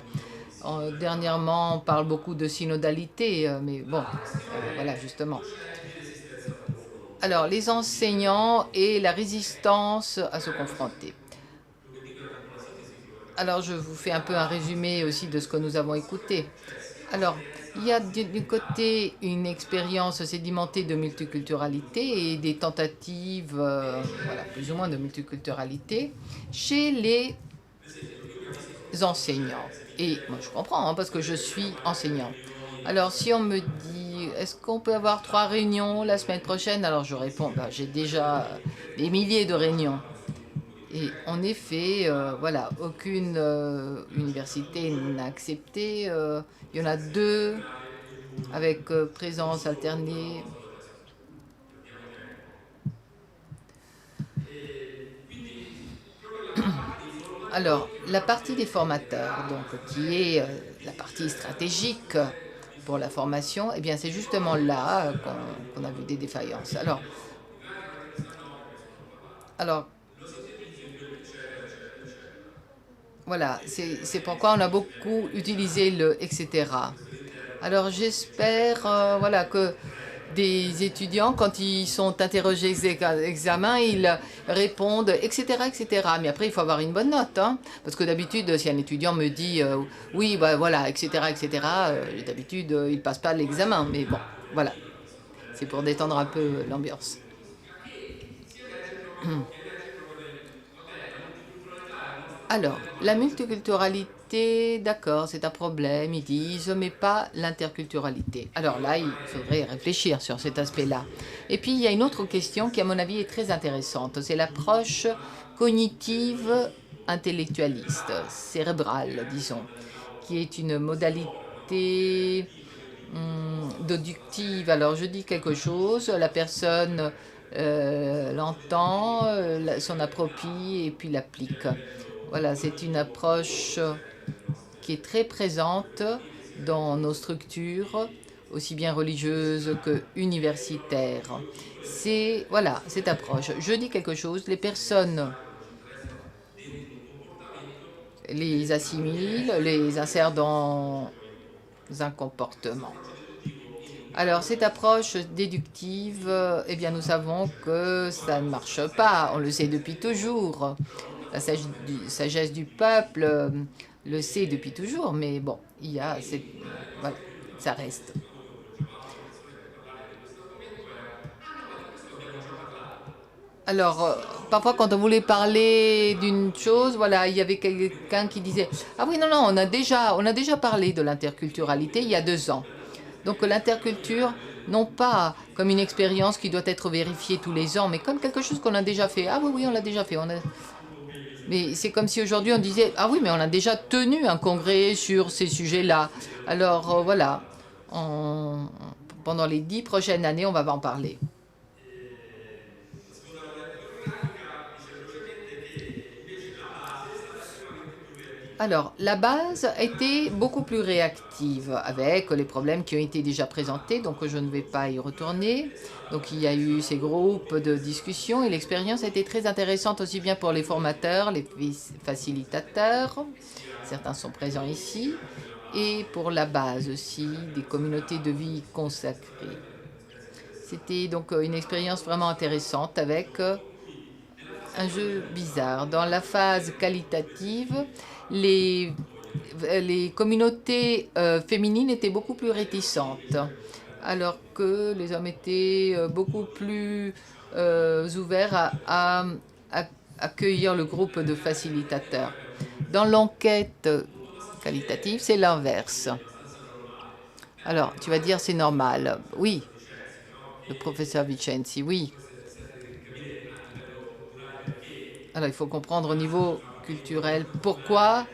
Dernièrement, on parle beaucoup de synodalité, mais bon, voilà, justement. Alors, les enseignants et la résistance à se confronter. Alors, je vous fais un peu un résumé aussi de ce que nous avons écouté. Alors, il y a du côté une expérience sédimentée de multiculturalité et des tentatives, voilà, plus ou moins de multiculturalité chez les enseignants. Et moi, je comprends, hein, parce que je suis enseignant. Alors, si on me dit, est-ce qu'on peut avoir 3 réunions la semaine prochaine? Alors, je réponds, bah, j'ai déjà des milliers de réunions. Et en effet, voilà, aucune université n'a accepté. Il y en a 2 avec présence alternée. Alors, la partie des formateurs, donc, qui est la partie stratégique pour la formation, eh bien, c'est justement là qu'on a vu des défaillances. Alors voilà, c'est pourquoi on a beaucoup utilisé le etc. Alors, j'espère voilà, que des étudiants, quand ils sont interrogés examen, ils répondent, etc., etc. Mais après, il faut avoir une bonne note, hein, parce que d'habitude, si un étudiant me dit oui, bah, voilà, etc., etc., d'habitude, il passe pas l'examen. Mais bon, voilà, c'est pour détendre un peu l'ambiance. Alors, la multiculturalité, d'accord, c'est un problème, ils disent, mais pas l'interculturalité. Alors là, il faudrait réfléchir sur cet aspect-là. Et puis, il y a une autre question qui, à mon avis, est très intéressante. C'est l'approche cognitive intellectualiste, cérébrale, disons, qui est une modalité déductive. Alors, je dis quelque chose, la personne l'entend, s'en approprie et puis l'applique. Voilà, c'est une approche qui est très présente dans nos structures, aussi bien religieuses que universitaires. C'est, voilà, cette approche. Je dis quelque chose, les personnes les assimilent, les insèrent dans un comportement. Alors, cette approche déductive, eh bien, nous savons que ça ne marche pas. On le sait depuis toujours. La sagesse du peuple le sait depuis toujours, mais bon, il y a cette... Voilà, ça reste. Alors, parfois, quand on voulait parler d'une chose, voilà, il y avait quelqu'un qui disait « Ah oui, non, non, on a déjà parlé de l'interculturalité il y a 2 ans. » Donc, l'interculture, non pas comme une expérience qui doit être vérifiée tous les ans, mais comme quelque chose qu'on a déjà fait. Ah oui, oui, on l'a déjà fait. Mais c'est comme si aujourd'hui on disait « Ah oui, mais on a déjà tenu un congrès sur ces sujets-là. » Alors, voilà, pendant les 10 prochaines années, on va en parler. Alors, la base a été beaucoup plus réactive avec les problèmes qui ont été déjà présentés, donc je ne vais pas y retourner. Donc, il y a eu ces groupes de discussion et l'expérience a été très intéressante aussi bien pour les formateurs, les facilitateurs, certains sont présents ici, et pour la base aussi, des communautés de vie consacrées. C'était donc une expérience vraiment intéressante avec un jeu bizarre. Dans la phase qualitative, les communautés féminines étaient beaucoup plus réticentes, alors que les hommes étaient beaucoup plus ouverts à accueillir le groupe de facilitateurs. Dans l'enquête qualitative, c'est l'inverse. Alors, tu vas dire c'est normal. Oui, le professeur Vicenzi, oui. Alors, il faut comprendre au niveau culturel pourquoi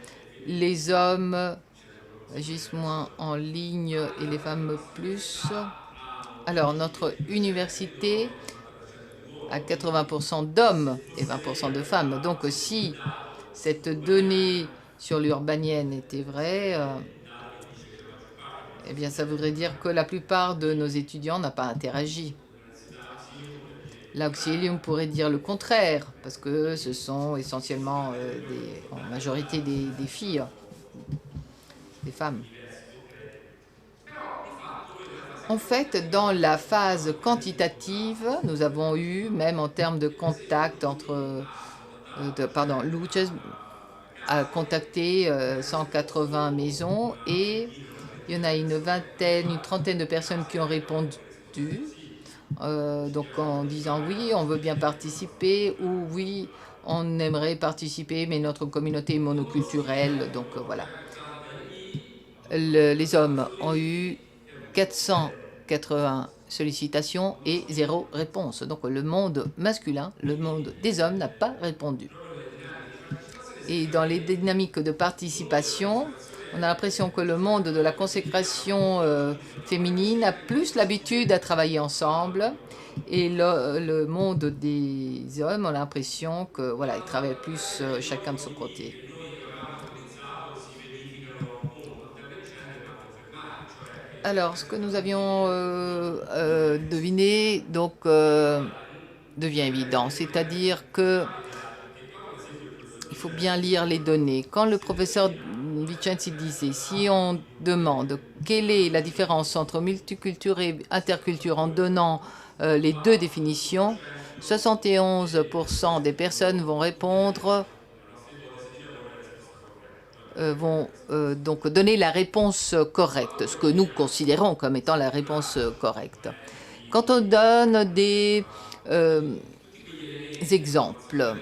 les hommes agissent moins en ligne et les femmes plus. Alors, notre université a 80% d'hommes et 20% de femmes. Donc, si cette donnée sur l'urbanienne était vraie, eh bien, ça voudrait dire que la plupart de nos étudiants n'ont pas interagi. L'Auxilium pourrait dire le contraire, parce que ce sont essentiellement, en majorité, des filles, des femmes. En fait, dans la phase quantitative, nous avons eu, même en termes de contact entre... Luces a contacté 180 maisons et il y en a une trentaine de personnes qui ont répondu. Donc en disant oui, on veut bien participer ou oui, on aimerait participer, mais notre communauté est monoculturelle. Donc voilà. Les hommes ont eu 480 sollicitations et 0 réponse. Donc le monde masculin, le monde des hommes n'a pas répondu. Et dans les dynamiques de participation, on a l'impression que le monde de la consécration féminine a plus l'habitude à travailler ensemble. Et le monde des hommes, on a l'impression que voilà, ils travaillent plus chacun de son côté. Alors, ce que nous avions deviné donc devient évident, c'est-à-dire que il faut bien lire les données. Quand le professeur Vicenzi disait, si on demande quelle est la différence entre multiculture et interculture en donnant les deux définitions, 71% des personnes vont répondre, donc donner la réponse correcte, ce que nous considérons comme étant la réponse correcte. Quand on donne des exemples,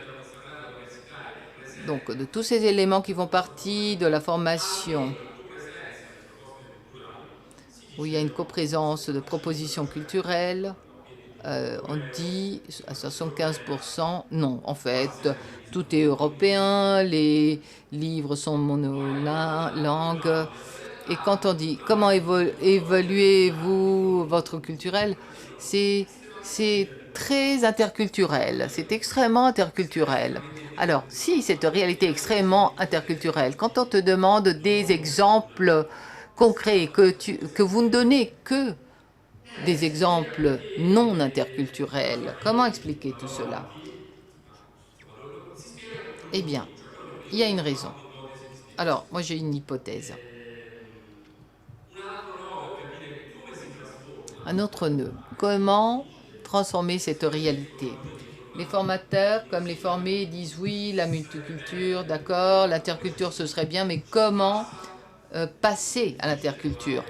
donc de tous ces éléments qui font partie de la formation, où il y a une coprésence de propositions culturelles, on dit à 75% non. En fait, tout est européen, les livres sont monolangues. Et quand on dit comment évaluez-vous votre culturel, c'est très interculturel, c'est extrêmement interculturel. Alors, si cette réalité est extrêmement interculturelle, quand on te demande des exemples concrets, que vous ne donnez que des exemples non interculturels, comment expliquer tout cela? Eh bien, il y a une raison. Alors, moi j'ai une hypothèse. Un autre nœud. Comment transformer cette réalité? Les formateurs, comme les formés, disent oui, la multiculture, d'accord, l'interculture ce serait bien, mais comment passer à l'interculture?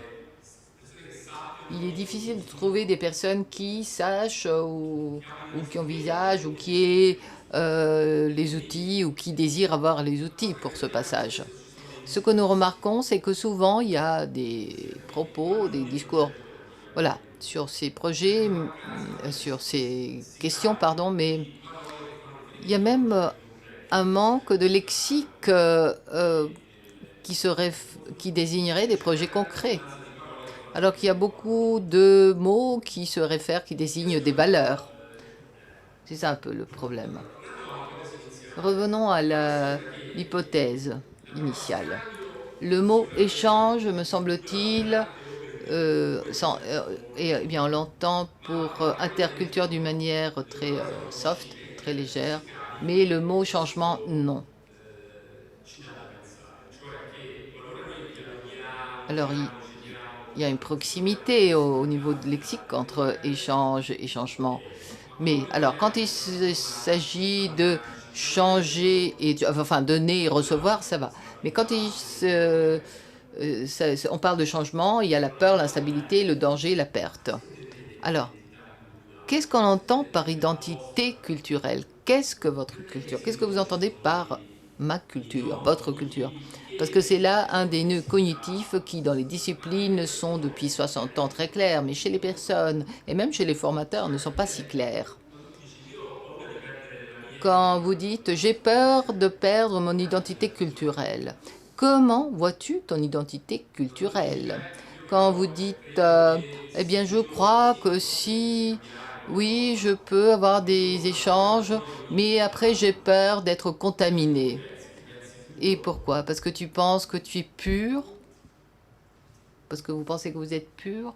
Il est difficile de trouver des personnes qui sachent ou qui envisagent ou qui aient les outils ou qui désirent avoir les outils pour ce passage. Ce que nous remarquons, c'est que souvent, il y a des propos, des discours, voilà, sur ces projets, sur ces questions, pardon, mais il y a même un manque de lexique qui désignerait des projets concrets. Alors qu'il y a beaucoup de mots qui se réfèrent, qui désignent des valeurs. C'est ça un peu le problème. Revenons à l'hypothèse initiale. Le mot échange, me semble-t-il, eh bien, on l'entend pour interculture d'une manière très soft, très légère, mais le mot changement, non. Alors, il y a une proximité au niveau de lexique entre échange et changement. Mais alors, quand il s'agit de changer, enfin donner et recevoir, ça va. Mais quand on parle de changement, il y a la peur, l'instabilité, le danger, la perte. Alors, qu'est-ce qu'on entend par identité culturelle? Qu'est-ce que votre culture? Qu'est-ce que vous entendez par ma culture, votre culture? Parce que c'est là un des nœuds cognitifs qui, dans les disciplines, sont depuis 60 ans très clairs, mais chez les personnes, et même chez les formateurs, ne sont pas si clairs. Quand vous dites « j'ai peur de perdre mon identité culturelle », comment vois-tu ton identité culturelle? Quand vous dites eh bien, je crois que si, oui, je peux avoir des échanges, mais après j'ai peur d'être contaminé. Et pourquoi? Parce que tu penses que tu es pur? Parce que vous pensez que vous êtes pur?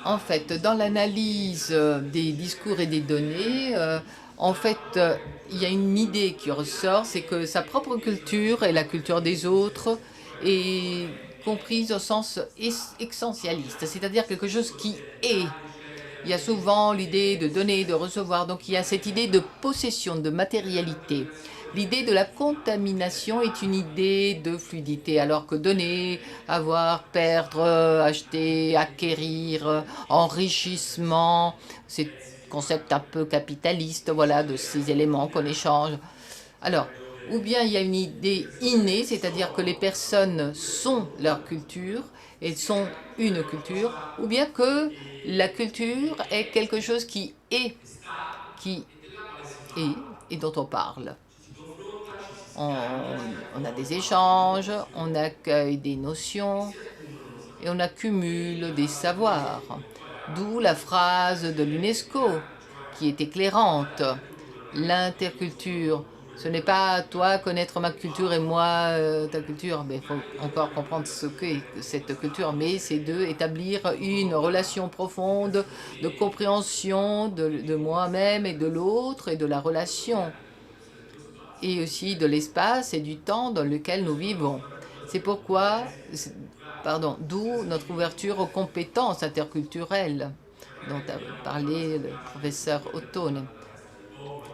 En fait, dans l'analyse des discours et des données, en fait, il y a une idée qui ressort, c'est que sa propre culture et la culture des autres est comprise au sens essentialiste, c'est-à-dire quelque chose qui est. Il y a souvent l'idée de donner, de recevoir, donc il y a cette idée de possession, de matérialité. L'idée de la contamination est une idée de fluidité, alors que donner, avoir, perdre, acheter, acquérir, enrichissement, c'est un concept un peu capitaliste, voilà, de ces éléments qu'on échange. Alors, ou bien il y a une idée innée, c'est-à-dire que les personnes sont leur culture, elles sont une culture, ou bien que la culture est quelque chose qui est et dont on parle. On, on a des échanges, on accueille des notions et on accumule des savoirs. D'où la phrase de l'UNESCO qui est éclairante. L'interculture, ce n'est pas toi connaître ma culture et moi ta culture, mais il faut encore comprendre ce qu'est cette culture, mais c'est d'établir une relation profonde de compréhension de moi-même et de l'autre et de la relation, et aussi de l'espace et du temps dans lequel nous vivons. C'est pourquoi, d'où notre ouverture aux compétences interculturelles dont a parlé le professeur Ottone.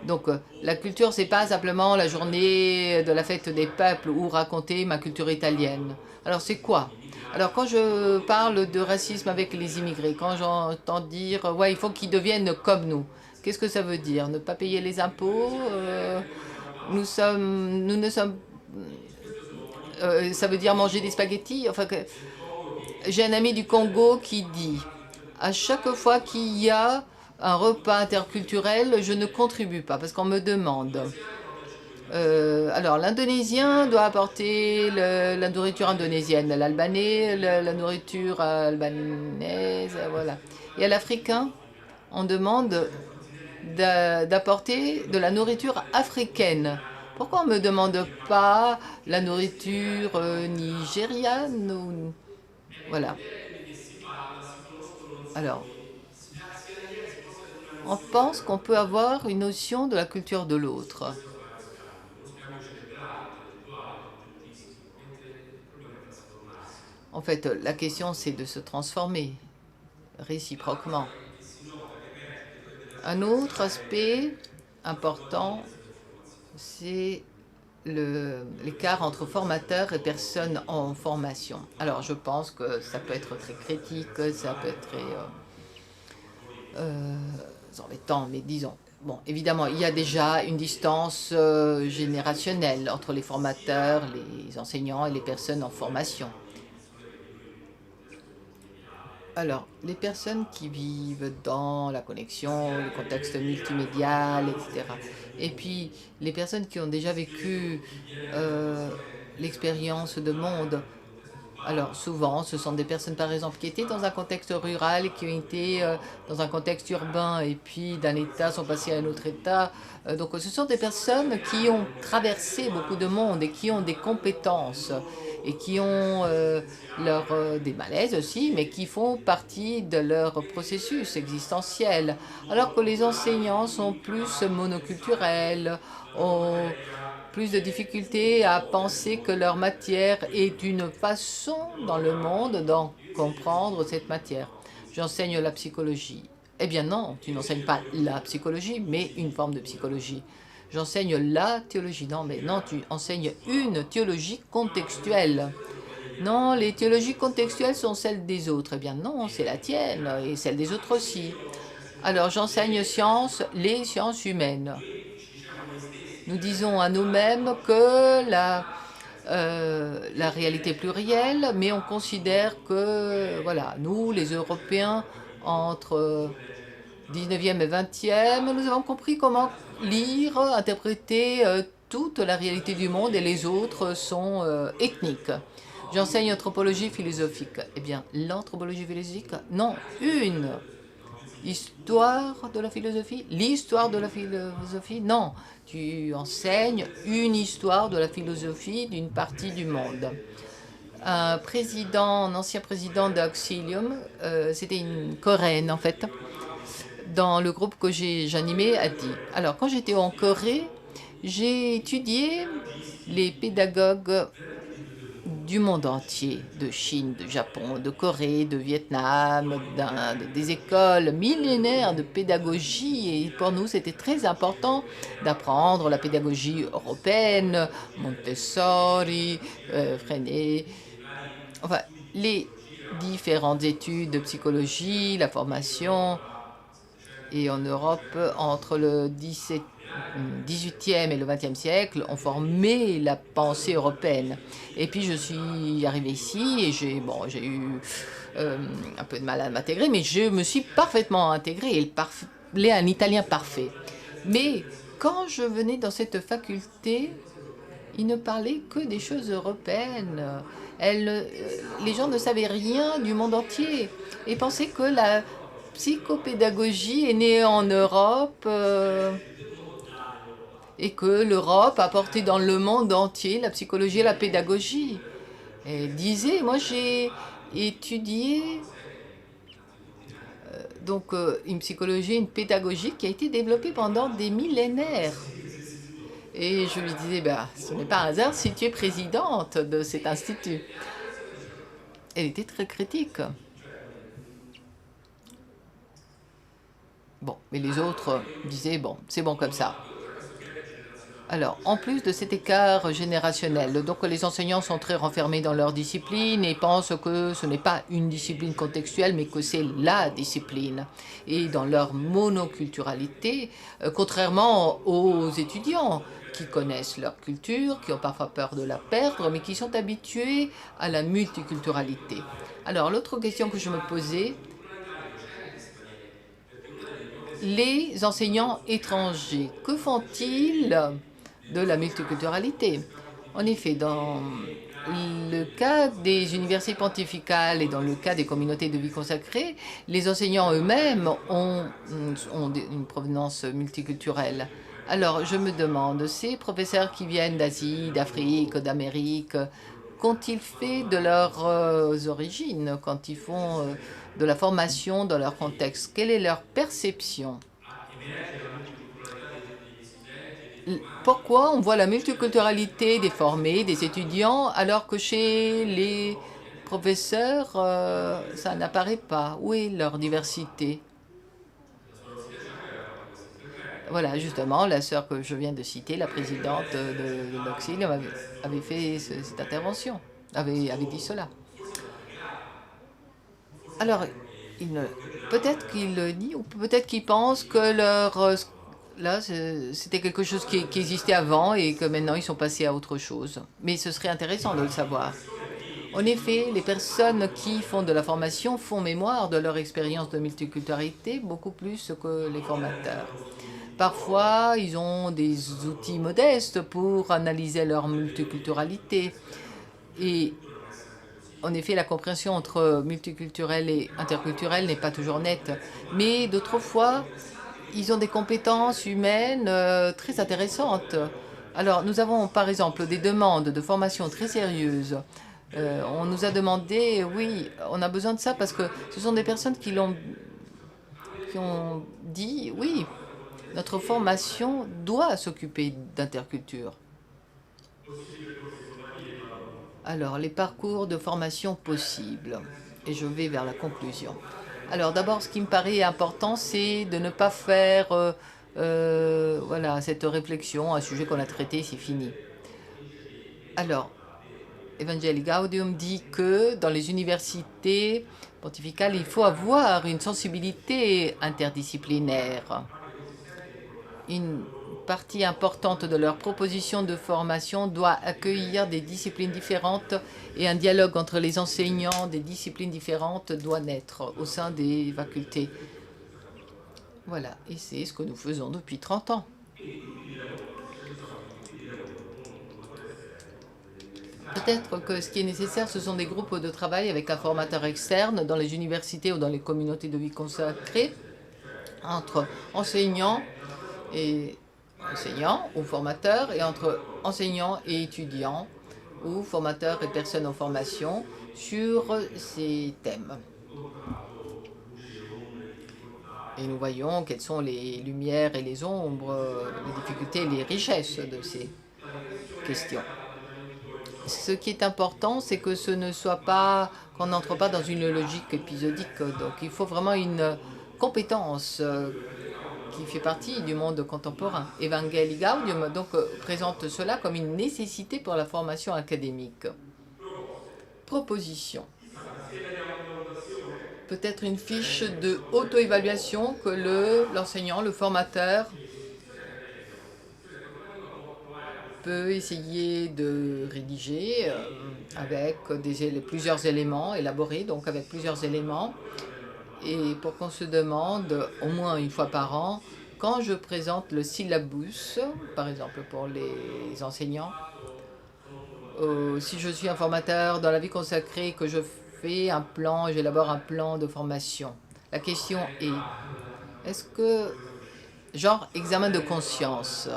Donc la culture, c'est pas simplement la journée de la fête des peuples ou raconter ma culture italienne. Alors c'est quoi? Alors quand je parle de racisme avec les immigrés, quand j'entends dire ouais, il faut qu'ils deviennent comme nous, qu'est-ce que ça veut dire? Ne pas payer les impôts? Nous ne sommes ça veut dire manger des spaghettis. Enfin, j'ai un ami du Congo qui dit à chaque fois qu'il y a un repas interculturel, je ne contribue pas parce qu'on me demande. Alors, l'Indonésien doit apporter la nourriture indonésienne, l'Albanais, la nourriture albanaise, voilà. Et à l'Africain, on demande d'apporter de la nourriture africaine. Pourquoi on ne me demande pas la nourriture nigériane ou... Voilà. Alors, on pense qu'on peut avoir une notion de la culture de l'autre. En fait, la question, c'est de se transformer réciproquement. Un autre aspect important, c'est l'écart entre formateurs et personnes en formation. Alors, je pense que ça peut être très critique, ça peut être très embêtant, mais disons. Bon, évidemment, il y a déjà une distance générationnelle entre les formateurs, les enseignants et les personnes en formation. Alors, les personnes qui vivent dans la connexion, le contexte multimédial, etc. Et puis, les personnes qui ont déjà vécu l'expérience de monde. Alors, souvent, ce sont des personnes, par exemple, qui étaient dans un contexte rural, qui ont été dans un contexte urbain, et puis d'un état sont passés à un autre état. Donc, ce sont des personnes qui ont traversé beaucoup de monde et qui ont des compétences et qui ont des malaises aussi, mais qui font partie de leur processus existentiel. Alors que les enseignants sont plus monoculturels, ont plus de difficultés à penser que leur matière est une façon dans le monde d'en comprendre cette matière. J'enseigne la psychologie. Eh bien non, tu n'enseignes pas la psychologie, mais une forme de psychologie. J'enseigne la théologie. Non, mais non, tu enseignes une théologie contextuelle. Non, les théologies contextuelles sont celles des autres. Eh bien non, c'est la tienne et celle des autres aussi. Alors j'enseigne les sciences humaines. Nous disons à nous-mêmes que la réalité est plurielle, mais on considère que, voilà, nous, les Européens, entre 19e et 20e, nous avons compris comment lire, interpréter toute la réalité du monde et les autres sont ethniques. J'enseigne anthropologie philosophique. Eh bien, l'anthropologie philosophique, non, une histoire de la philosophie, l'histoire de la philosophie, non. Tu enseignes une histoire de la philosophie d'une partie du monde. Un ancien président d'Auxilium, c'était une Coréenne en fait, dans le groupe que j'animais, a dit. Alors, quand j'étais en Corée, j'ai étudié les pédagogues du monde entier, de Chine, de Japon, de Corée, de Vietnam, d'Inde, des écoles millénaires de pédagogie. Et pour nous, c'était très important d'apprendre la pédagogie européenne, Montessori, Freinet, enfin, les différentes études de psychologie, la formation. Et en Europe, entre le 18e et le 20e siècle, ont formé la pensée européenne. Et puis je suis arrivée ici et j'ai eu un peu de mal à m'intégrer, mais je me suis parfaitement intégrée et parlais un italien parfait. Mais quand je venais dans cette faculté, ils ne parlaient que des choses européennes. Les gens ne savaient rien du monde entier et pensaient que la psychopédagogie est née en Europe et que l'Europe a apporté dans le monde entier la psychologie et la pédagogie. Et disait, moi j'ai étudié une psychologie, une pédagogie qui a été développée pendant des millénaires. Et je lui disais, ce n'est pas un hasard si tu es présidente de cet institut. Elle était très critique. Bon, mais les autres disaient, bon, c'est bon comme ça. Alors, en plus de cet écart générationnel, donc les enseignants sont très renfermés dans leur discipline et pensent que ce n'est pas une discipline contextuelle, mais que c'est la discipline. Et dans leur monoculturalité, contrairement aux étudiants qui connaissent leur culture, qui ont parfois peur de la perdre, mais qui sont habitués à la multiculturalité. Alors, l'autre question que je me posais, les enseignants étrangers, que font-ils de la multiculturalité? En effet, dans le cas des universités pontificales et dans le cas des communautés de vie consacrées, les enseignants eux-mêmes ont une provenance multiculturelle. Alors, je me demande, ces professeurs qui viennent d'Asie, d'Afrique, d'Amérique, qu'ont-ils fait de leurs origines quand ils font de la formation dans leur contexte? Quelle est leur perception? Pourquoi on voit la multiculturalité des formés, des étudiants, alors que chez les professeurs, ça n'apparaît pas? Où est leur diversité? Voilà, justement, la sœur que je viens de citer, la présidente de l'Auxilium, avait fait cette intervention, avait dit cela. Alors, peut-être qu'il le dit, ou peut-être qu'il pense que là, c'était quelque chose qui existait avant et que maintenant ils sont passés à autre chose. Mais ce serait intéressant de le savoir. En effet, les personnes qui font de la formation font mémoire de leur expérience de multiculturalité beaucoup plus que les formateurs. Parfois, ils ont des outils modestes pour analyser leur multiculturalité. Et en effet, la compréhension entre multiculturel et interculturel n'est pas toujours nette. Mais d'autres fois, ils ont des compétences humaines très intéressantes. Alors, nous avons par exemple des demandes de formation très sérieuses. On nous a demandé, oui, on a besoin de ça parce que ce sont des personnes qui ont dit, oui, notre formation doit s'occuper d'interculture. Alors, les parcours de formation possibles. Et je vais vers la conclusion. Alors, d'abord, ce qui me paraît important, c'est de ne pas faire voilà, cette réflexion, un sujet qu'on a traité, c'est fini. Alors, Evangelii Gaudium dit que dans les universités pontificales, il faut avoir une sensibilité interdisciplinaire. partie importante de leur proposition de formation doit accueillir des disciplines différentes et un dialogue entre les enseignants des disciplines différentes doit naître au sein des facultés. Voilà, et c'est ce que nous faisons depuis 30 ans. Peut-être que ce qui est nécessaire, ce sont des groupes de travail avec un formateur externe dans les universités ou dans les communautés de vie consacrées, entre enseignants ou formateurs, et entre enseignants et étudiants, ou formateurs et personnes en formation, sur ces thèmes. Et nous voyons quelles sont les lumières et les ombres, les difficultés et les richesses de ces questions. Ce qui est important, c'est que ce ne soit pas, qu'on n'entre pas dans une logique épisodique. Donc il faut vraiment une compétence qui fait partie du monde contemporain. Evangelii Gaudium présente cela comme une nécessité pour la formation académique. Proposition. Peut-être une fiche de auto-évaluation que l'enseignant, le formateur, peut essayer de rédiger avec plusieurs éléments, élaborés donc avec plusieurs éléments, et pour qu'on se demande au moins une fois par an, quand je présente le syllabus, par exemple pour les enseignants, si je suis un formateur dans la vie consacrée, que je fais un plan, j'élabore un plan de formation. La question est-ce que, genre examen de conscience,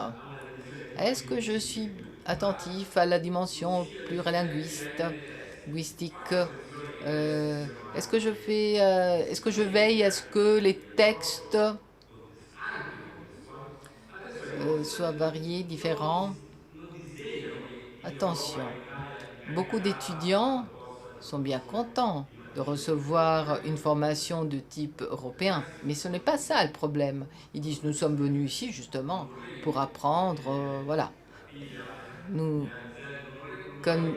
est-ce que je suis attentif à la dimension plurilinguistique? Est-ce que je veille à ce que les textes soient variés, différents? Attention, beaucoup d'étudiants sont bien contents de recevoir une formation de type européen. Mais ce n'est pas ça le problème. Ils disent, nous sommes venus ici justement pour apprendre, voilà. Nous, comme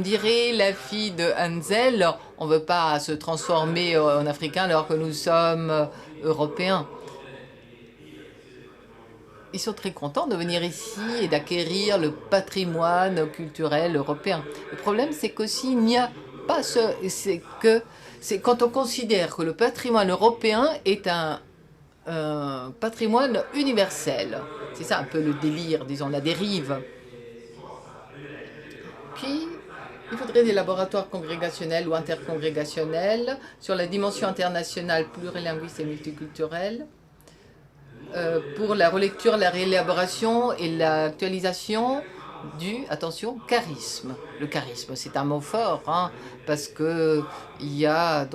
dirait la fille de Hansel, on ne veut pas se transformer en Africain alors que nous sommes Européens. Ils sont très contents de venir ici et d'acquérir le patrimoine culturel européen. Le problème, c'est qu'aussi, il n'y a pas c'est quand on considère que le patrimoine européen est un patrimoine universel. C'est ça un peu le délire, disons, la dérive. Puis, il faudrait des laboratoires congrégationnels ou intercongrégationnels sur la dimension internationale, plurilinguiste et multiculturelle, pour la relecture, la réélaboration et l'actualisation du, attention, charisme. Le charisme, c'est un mot fort, hein, parce qu'il y a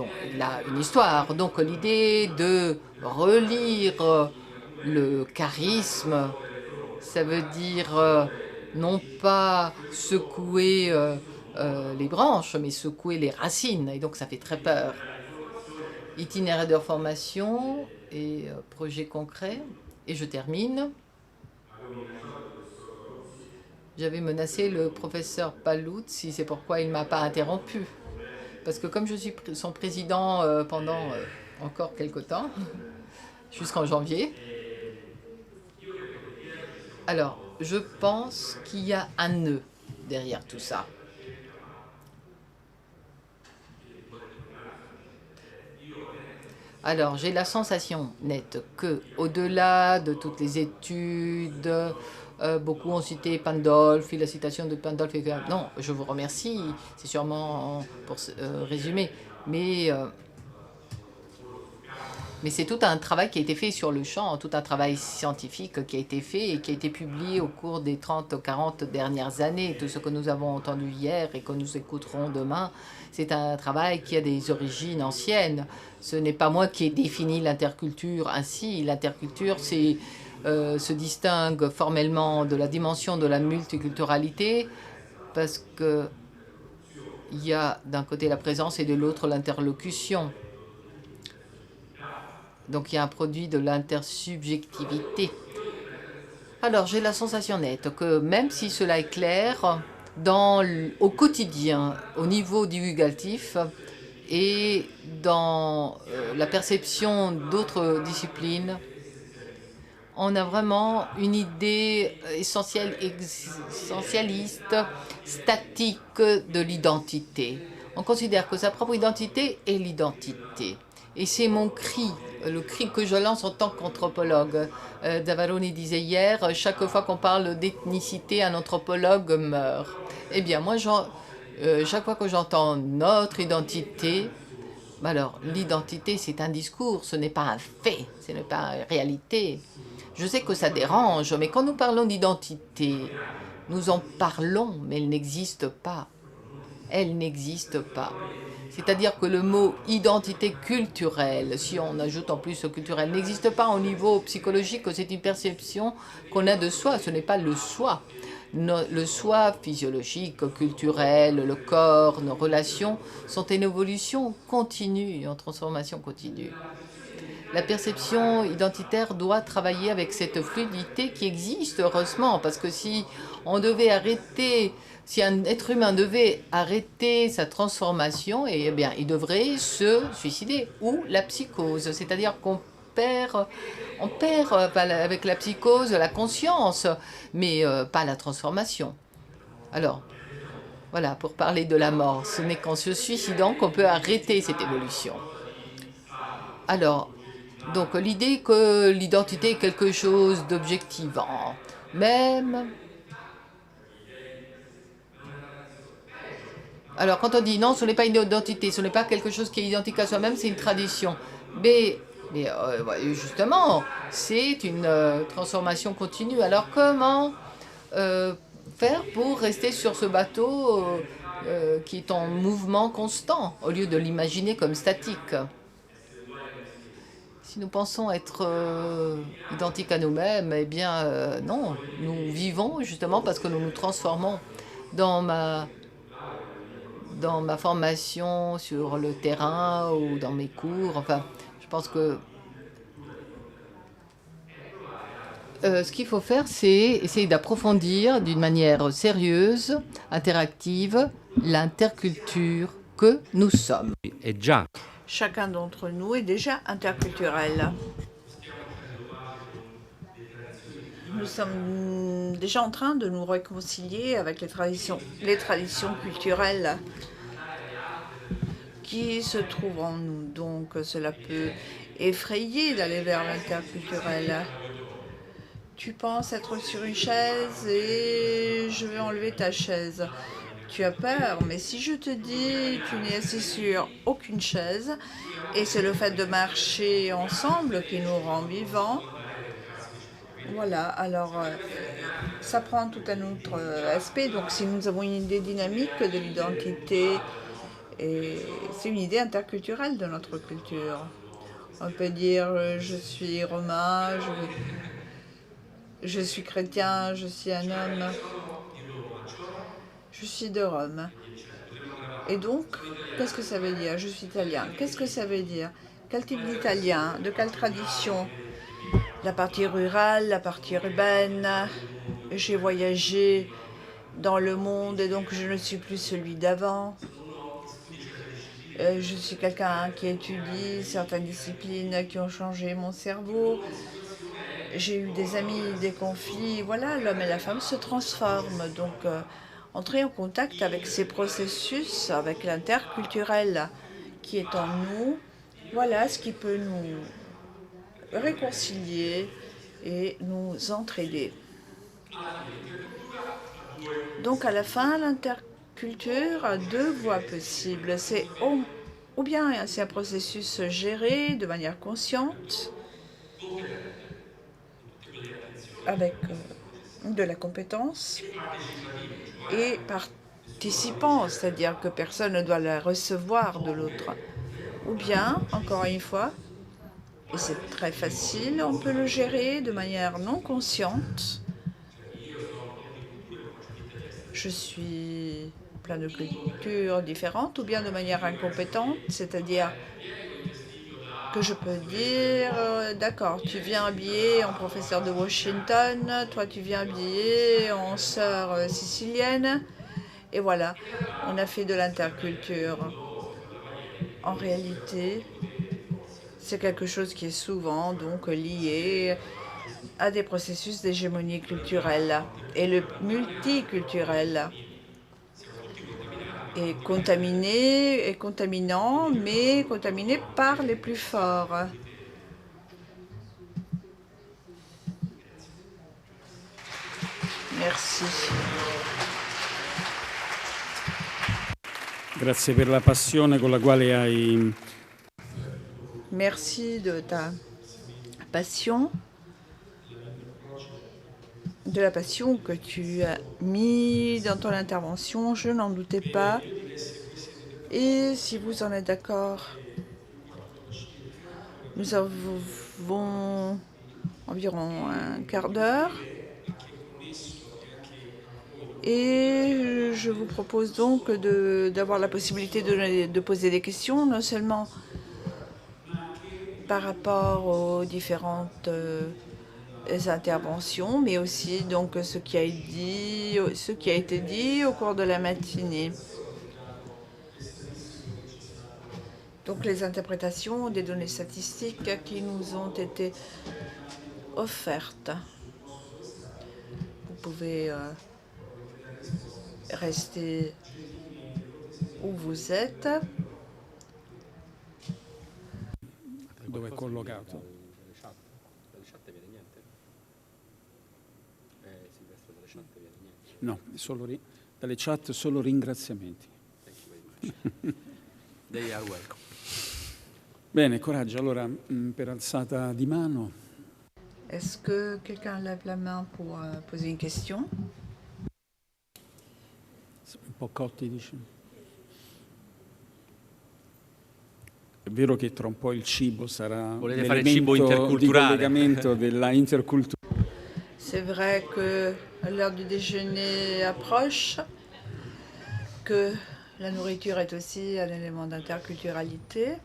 une histoire. Donc l'idée de relire le charisme, ça veut dire non pas secouer les branches, mais secouer les racines, et donc ça fait très peur. Itinéraire de formation et projet concret. Et je termine. J'avais menacé le professeur Paluzzi, c'est pourquoi il ne m'a pas interrompu. Parce que comme je suis son président pendant encore quelque temps, jusqu'en janvier, alors je pense qu'il y a un nœud derrière tout ça. Alors, j'ai la sensation nette que, au-delà de toutes les études, beaucoup ont cité Pandolfi, la citation de Pandolfi. Non, je vous remercie, c'est sûrement pour résumer, mais c'est tout un travail qui a été fait sur le champ, tout un travail scientifique qui a été fait et qui a été publié au cours des 30 ou 40 dernières années. Tout ce que nous avons entendu hier et que nous écouterons demain, c'est un travail qui a des origines anciennes. Ce n'est pas moi qui ai défini l'interculture ainsi. L'interculture se distingue formellement de la dimension de la multiculturalité parce qu'il y a d'un côté la présence et de l'autre l'interlocution. Donc il y a un produit de l'intersubjectivité. Alors j'ai la sensation nette que même si cela est clair, au quotidien, au niveau divulgatif et dans la perception d'autres disciplines, on a vraiment une idée essentialiste, statique de l'identité. On considère que sa propre identité est l'identité. Et c'est mon cri, le cri que je lance en tant qu'anthropologue. Zavaroni disait hier, chaque fois qu'on parle d'ethnicité, un anthropologue meurt. Eh bien, moi, chaque fois que j'entends notre identité, alors l'identité, c'est un discours, ce n'est pas un fait, ce n'est pas une réalité. Je sais que ça dérange, mais quand nous parlons d'identité, nous en parlons, mais elle n'existe pas. Elle n'existe pas. C'est-à-dire que le mot identité culturelle, si on ajoute en plus culturel, n'existe pas au niveau psychologique, c'est une perception qu'on a de soi, ce n'est pas le soi. Le soi physiologique, culturel, le corps, nos relations sont en évolution continue, en transformation continue. La perception identitaire doit travailler avec cette fluidité qui existe, heureusement, parce que si on devait arrêter, si un être humain devait arrêter sa transformation, eh bien, il devrait se suicider, ou la psychose, c'est-à-dire qu'on perd avec la psychose la conscience, mais pas la transformation. Alors, voilà, pour parler de la mort, ce n'est qu'en se suicidant qu'on peut arrêter cette évolution. Alors, donc l'idée que l'identité est quelque chose d'objectivant, même... Alors quand on dit non, ce n'est pas une identité, ce n'est pas quelque chose qui est identique à soi-même, c'est une tradition. Mais justement, c'est une transformation continue. Alors comment faire pour rester sur ce bateau qui est en mouvement constant, au lieu de l'imaginer comme statique? Si nous pensons être identiques à nous-mêmes, eh bien non, nous vivons justement parce que nous nous transformons. Dans ma formation sur le terrain ou dans mes cours, enfin, je pense que ce qu'il faut faire, c'est essayer d'approfondir d'une manière sérieuse, interactive, l'interculture que nous sommes. È già Chacun d'entre nous est déjà interculturel. Nous sommes déjà en train de nous réconcilier avec les traditions culturelles qui se trouvent en nous. Donc cela peut effrayer d'aller vers l'interculturel. Tu penses être sur une chaise et je vais enlever ta chaise. Tu as peur, mais si je te dis tu n'es assis sur aucune chaise et c'est le fait de marcher ensemble qui nous rend vivants, voilà, alors ça prend tout un autre aspect. Donc si nous avons une idée dynamique de l'identité, et c'est une idée interculturelle de notre culture. On peut dire je suis romain, je suis chrétien, je suis un homme, je suis de Rome. Et donc, qu'est-ce que ça veut dire? Je suis italien. Qu'est-ce que ça veut dire? Quel type d'italien? De quelle tradition? La partie rurale, la partie urbaine. J'ai voyagé dans le monde et donc je ne suis plus celui d'avant. Je suis quelqu'un qui étudie certaines disciplines qui ont changé mon cerveau. J'ai eu des amis, des conflits. Voilà, l'homme et la femme se transforment. Donc, entrer en contact avec ces processus, avec l'interculturel qui est en nous, voilà ce qui peut nous réconcilier et nous entraider. Donc à la fin, l'interculture a deux voies possibles. C'est ou bien c'est un processus géré de manière consciente, avec de la compétence, et participant, c'est-à-dire que personne ne doit la recevoir de l'autre. Ou bien, encore une fois, et c'est très facile, on peut le gérer de manière non consciente. Je suis plein de cultures différentes, ou bien de manière incompétente, c'est-à-dire que je peux dire, d'accord, tu viens habillé en professeur de Washington, toi tu viens habillé en sœur sicilienne, et voilà, on a fait de l'interculture. En réalité, c'est quelque chose qui est souvent donc lié à des processus d'hégémonie culturelle. Et le multiculturel est contaminé, est contaminant, mais contaminé par les plus forts. Merci. Grazie per la passione con la quale hai... Merci de ta passion, de la passion que tu as mis dans ton intervention, je n'en doutais pas. Et si vous en êtes d'accord, nous avons environ un quart d'heure. Et je vous propose donc d'avoir la possibilité de poser des questions, non seulement par rapport aux différentes interventions, mais aussi donc ce qui a été dit au cours de la matinée. Donc les interprétations des données statistiques qui nous ont été offertes. Vous pouvez rester où vous êtes. Dove è collocato? No, dalle chat solo ringraziamenti. They are welcome. Bene, coraggio. Allora, per alzata di mano. Est-ce que quelqu'un lève la main pour poser une question? Un po' cotti, dice. È vero che tra un po' il cibo sarà Volete fare cibo interculturale? di collegamento della intercultura. C'est vrai que l'heure du déjeuner approche, que la nourriture est aussi un élément d'interculturalité.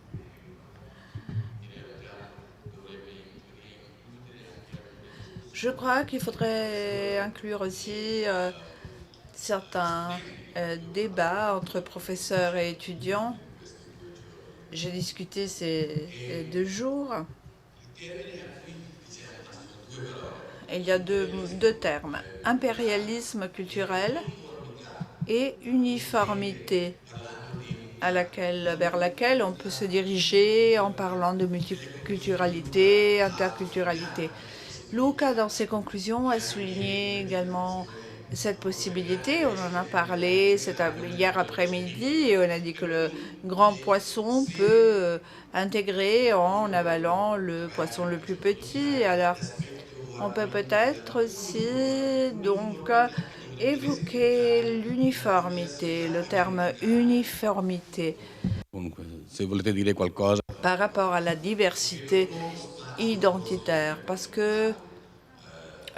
Je crois qu'il faudrait inclure aussi certains débats entre professeurs et étudiants. J'ai discuté ces 2 jours. Il y a deux termes, impérialisme culturel et uniformité, vers laquelle on peut se diriger en parlant de multiculturalité, interculturalité. Luca, dans ses conclusions, a souligné également cette possibilité. On en a parlé hier après-midi et on a dit que le grand poisson peut intégrer en avalant le poisson le plus petit. Alors, on peut peut-être aussi donc évoquer l'uniformité, le terme uniformité. Se volete dire qualcosa. Par rapport à la diversité identitaire, parce que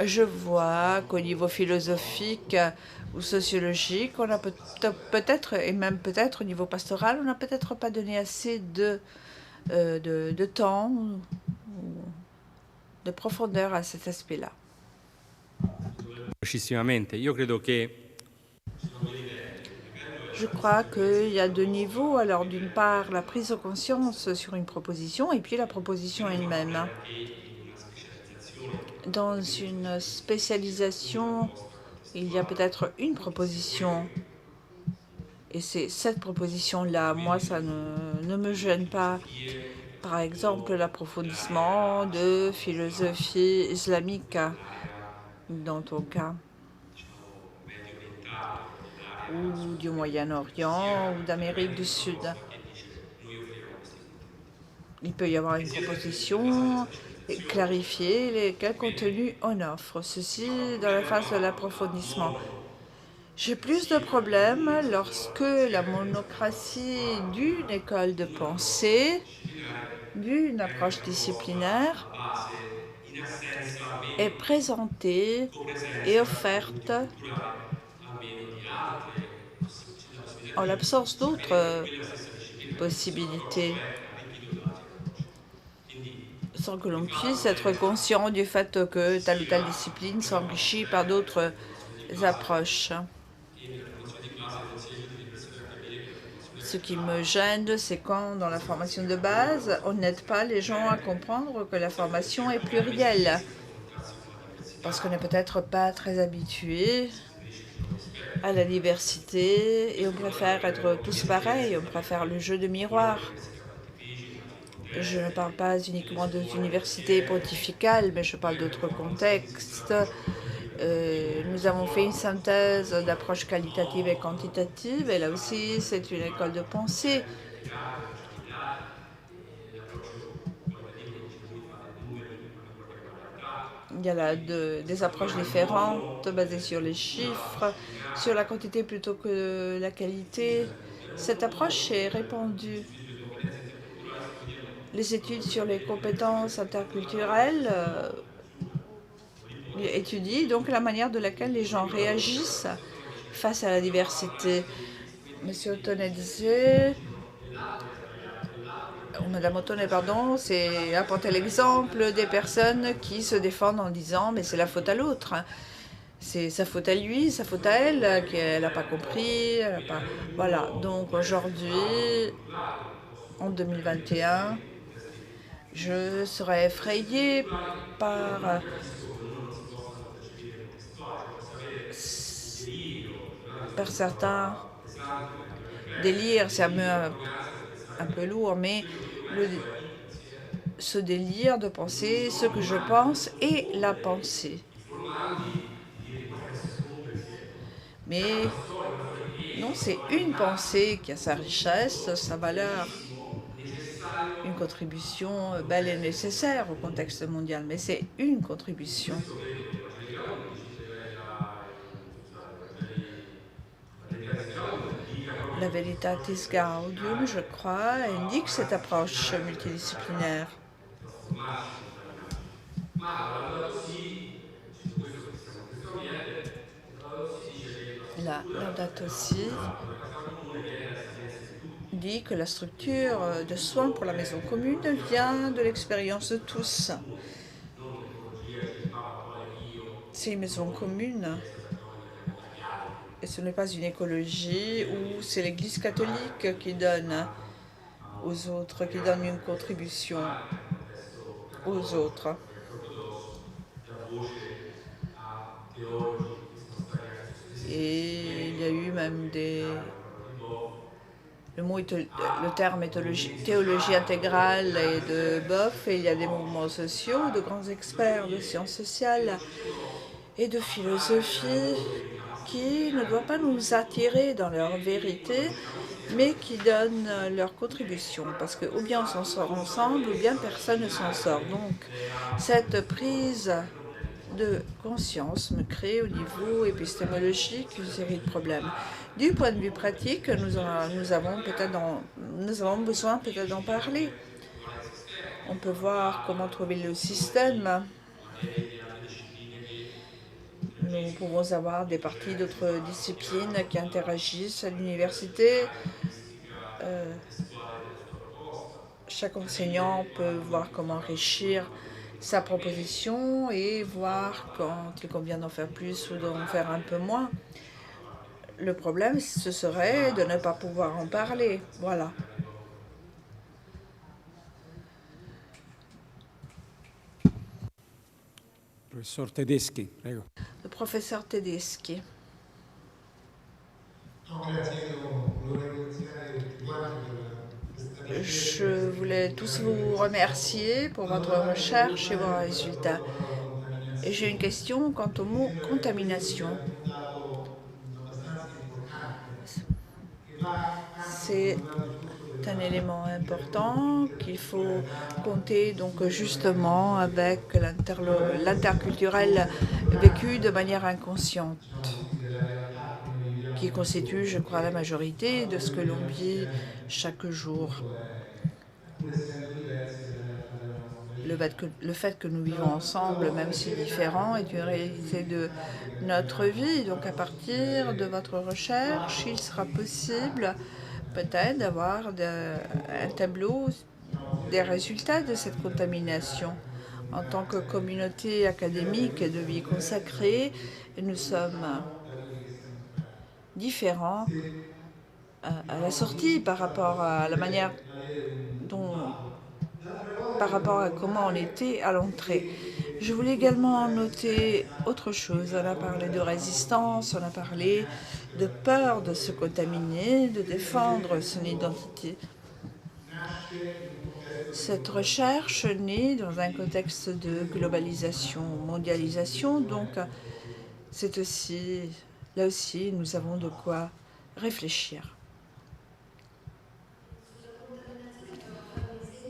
je vois qu'au niveau philosophique ou sociologique, on a peut-être, et même peut-être au niveau pastoral, on n'a peut-être pas donné assez de temps, de profondeur à cet aspect-là. Io credo che Je crois qu'il y a 2 niveaux. Alors d'une part, la prise de conscience sur une proposition et puis la proposition elle-même. Dans une spécialisation, il y a peut-être une proposition. Et c'est cette proposition-là, moi, ça ne me gêne pas. Par exemple, l'approfondissement de philosophie islamique, dans ton cas, ou du Moyen-Orient, ou d'Amérique du Sud. Il peut y avoir une proposition et clarifier quel contenu on offre. Ceci dans la phase de l'approfondissement. J'ai plus de problèmes lorsque la monocratie d'une école de pensée, d'une approche disciplinaire, est présentée et offerte en l'absence d'autres possibilités, sans que l'on puisse être conscient du fait que telle ou telle discipline s'enrichit par d'autres approches. Ce qui me gêne, c'est quand, dans la formation de base, on n'aide pas les gens à comprendre que la formation est plurielle. parce qu'on n'est peut-être pas très habitué à la diversité et on préfère être tous pareils, on préfère le jeu de miroir. Je ne parle pas uniquement des universités pontificales, mais je parle d'autres contextes. Nous avons fait une synthèse d'approches qualitatives et quantitatives, et là aussi, c'est une école de pensée. Il y a là des approches différentes basées sur les chiffres, sur la quantité plutôt que la qualité. Cette approche est répandue. Les études sur les compétences interculturelles étudient donc la manière de laquelle les gens réagissent face à la diversité. Monsieur Otonedze, ou Madame Otonne, pardon, c'est apporter l'exemple des personnes qui se défendent en disant mais c'est la faute à l'autre. C'est sa faute à lui, sa faute à elle, qu'elle n'a pas compris. Voilà, donc aujourd'hui, en 2021, je serais effrayée par certains délires. C'est un peu lourd, mais ce délire de penser ce que je pense et la pensée. Mais non, c'est une pensée qui a sa richesse, sa valeur, une contribution belle et nécessaire au contexte mondial, mais c'est une contribution. La Veritatis Gaudium, je crois, indique cette approche multidisciplinaire. La Laudato Si dit que la structure de soins pour la maison commune vient de l'expérience de tous. C'est une maison commune et ce n'est pas une écologie où c'est l'Église catholique qui donne aux autres, qui donne une contribution aux autres. Et il y a eu même le terme théologie intégrale et de Boff, et il y a des mouvements sociaux, de grands experts de sciences sociales et de philosophie qui ne doivent pas nous attirer dans leur vérité, mais qui donnent leur contribution, parce que ou bien on s'en sort ensemble, ou bien personne ne s'en sort. Donc cette prise de conscience me crée au niveau épistémologique une série de problèmes. Du point de vue pratique, nous avons besoin peut-être d'en parler. On peut voir comment trouver le système. Nous pouvons avoir des parties d'autres disciplines qui interagissent à l'université. Chaque enseignant peut voir comment enrichir sa proposition et voir quand il convient d'en faire plus ou d'en faire un peu moins. Le problème, ce serait de ne pas pouvoir en parler. Voilà. Professeur Tedeschi, prego. Le professeur Tedeschi. Je voulais tous vous remercier pour votre recherche et vos résultats. Et j'ai une question quant au mot contamination. C'est un élément important qu'il faut compter donc justement avec l'interculturel vécu de manière inconsciente, qui constitue, je crois, la majorité de ce que l'on vit chaque jour. Le fait que nous vivons ensemble, même si différents, est une réalité de notre vie. Donc à partir de votre recherche, il sera possible peut-être d'avoir un tableau des résultats de cette contamination. En tant que communauté académique et de vie consacrée, nous sommes différents à la sortie par rapport à la manière dont par rapport à comment on était à l'entrée. Je voulais également noter autre chose. On a parlé de résistance, on a parlé de peur de se contaminer, de défendre son identité. Cette recherche naît dans un contexte de globalisation, mondialisation, donc c'est aussi, là aussi, nous avons de quoi réfléchir.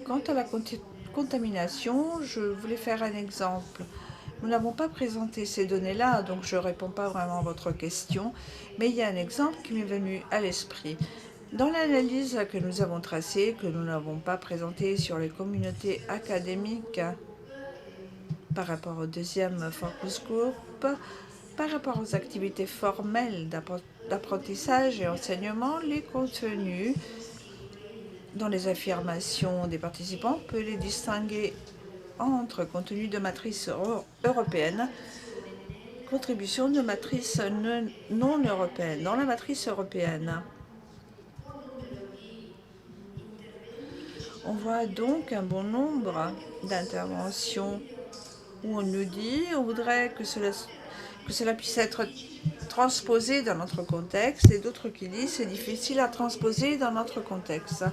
Quant à la contamination, je voulais faire un exemple. Nous n'avons pas présenté ces données-là, donc je ne réponds pas vraiment à votre question, mais il y a un exemple qui m'est venu à l'esprit. Dans l'analyse que nous avons tracée, que nous n'avons pas présentée sur les communautés académiques par rapport au deuxième focus group, par rapport aux activités formelles d'apprentissage et enseignement, les contenus dans les affirmations des participants, on peut les distinguer entre contenu de matrice européenne, contribution de matrice non européenne. Dans la matrice européenne, on voit donc un bon nombre d'interventions où on nous dit on voudrait que cela puisse être transposé dans notre contexte, et d'autres qui disent c'est difficile à transposer dans notre contexte.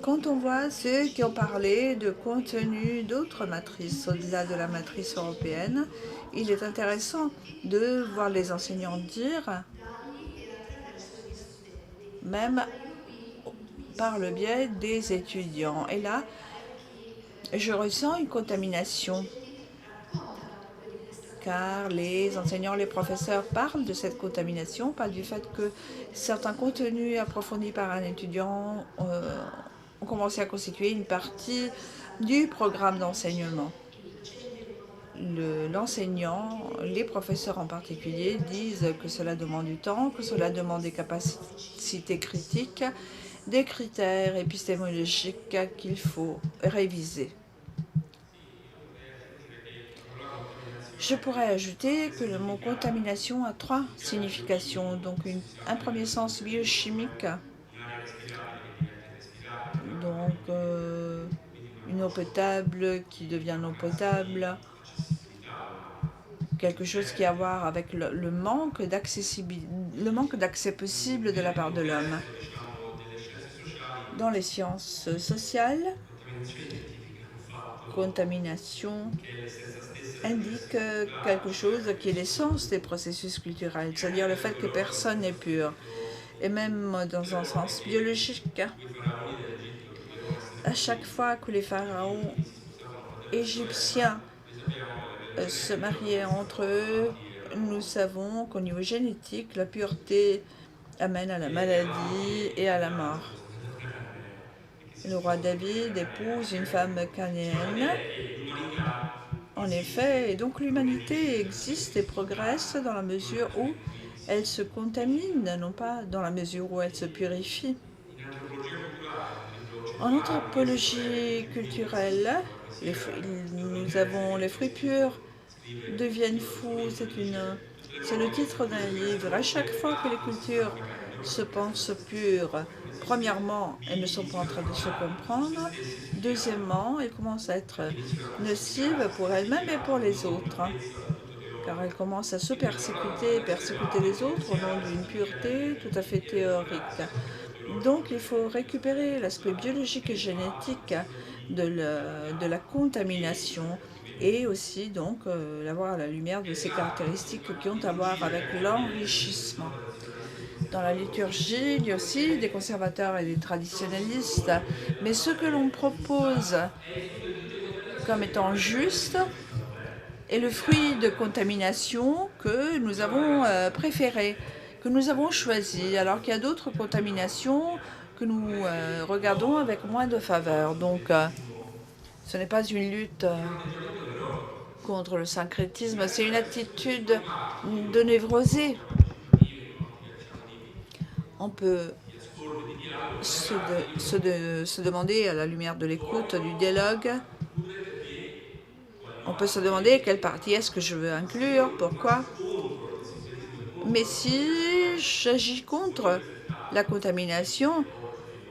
Quand on voit ceux qui ont parlé de contenu d'autres matrices au-delà de la matrice européenne, il est intéressant de voir les enseignants dire, même par le biais des étudiants. Et là, je ressens une contamination, car les enseignants, les professeurs parlent de cette contamination, parlent du fait que certains contenus approfondis par un étudiant ont commencé à constituer une partie du programme d'enseignement. L'enseignant, les professeurs en particulier, disent que cela demande du temps, que cela demande des capacités critiques, des critères épistémologiques qu'il faut réviser. Je pourrais ajouter que le mot contamination a 3 significations. Donc un premier sens biochimique, donc une eau potable qui devient non potable, quelque chose qui a à voir avec le manque d'accès possible de la part de l'homme. Dans les sciences sociales, contamination indique quelque chose qui est l'essence des processus culturels, c'est-à-dire le fait que personne n'est pur. Et même dans un sens biologique, à chaque fois que les pharaons égyptiens se mariaient entre eux, nous savons qu'au niveau génétique, la pureté amène à la maladie et à la mort. Le roi David épouse une femme cananéenne. En effet, et donc l'humanité existe et progresse dans la mesure où elle se contamine, non pas dans la mesure où elle se purifie. En anthropologie culturelle, nous avons les fruits purs deviennent fous. C'est le titre d'un livre. À chaque fois que les cultures se pensent pures, premièrement, elles ne sont pas en train de se comprendre. Deuxièmement, elles commencent à être nocives pour elles-mêmes et pour les autres, car elles commencent à se persécuter les autres au nom d'une pureté tout à fait théorique. Donc il faut récupérer l'aspect biologique et génétique de la contamination et aussi donc l'avoir à la lumière de ces caractéristiques qui ont à voir avec l'enrichissement. Dans la liturgie, il y a aussi des conservateurs et des traditionnalistes, mais ce que l'on propose comme étant juste est le fruit de contamination que nous avons préféré, que nous avons choisi, alors qu'il y a d'autres contaminations que nous regardons avec moins de faveur. Donc, ce n'est pas une lutte contre le syncrétisme, c'est une attitude de névrosé. On peut se demander, à la lumière de l'écoute, du dialogue, on peut se demander quelle partie est-ce que je veux inclure, pourquoi. Mais si j'agis contre la contamination,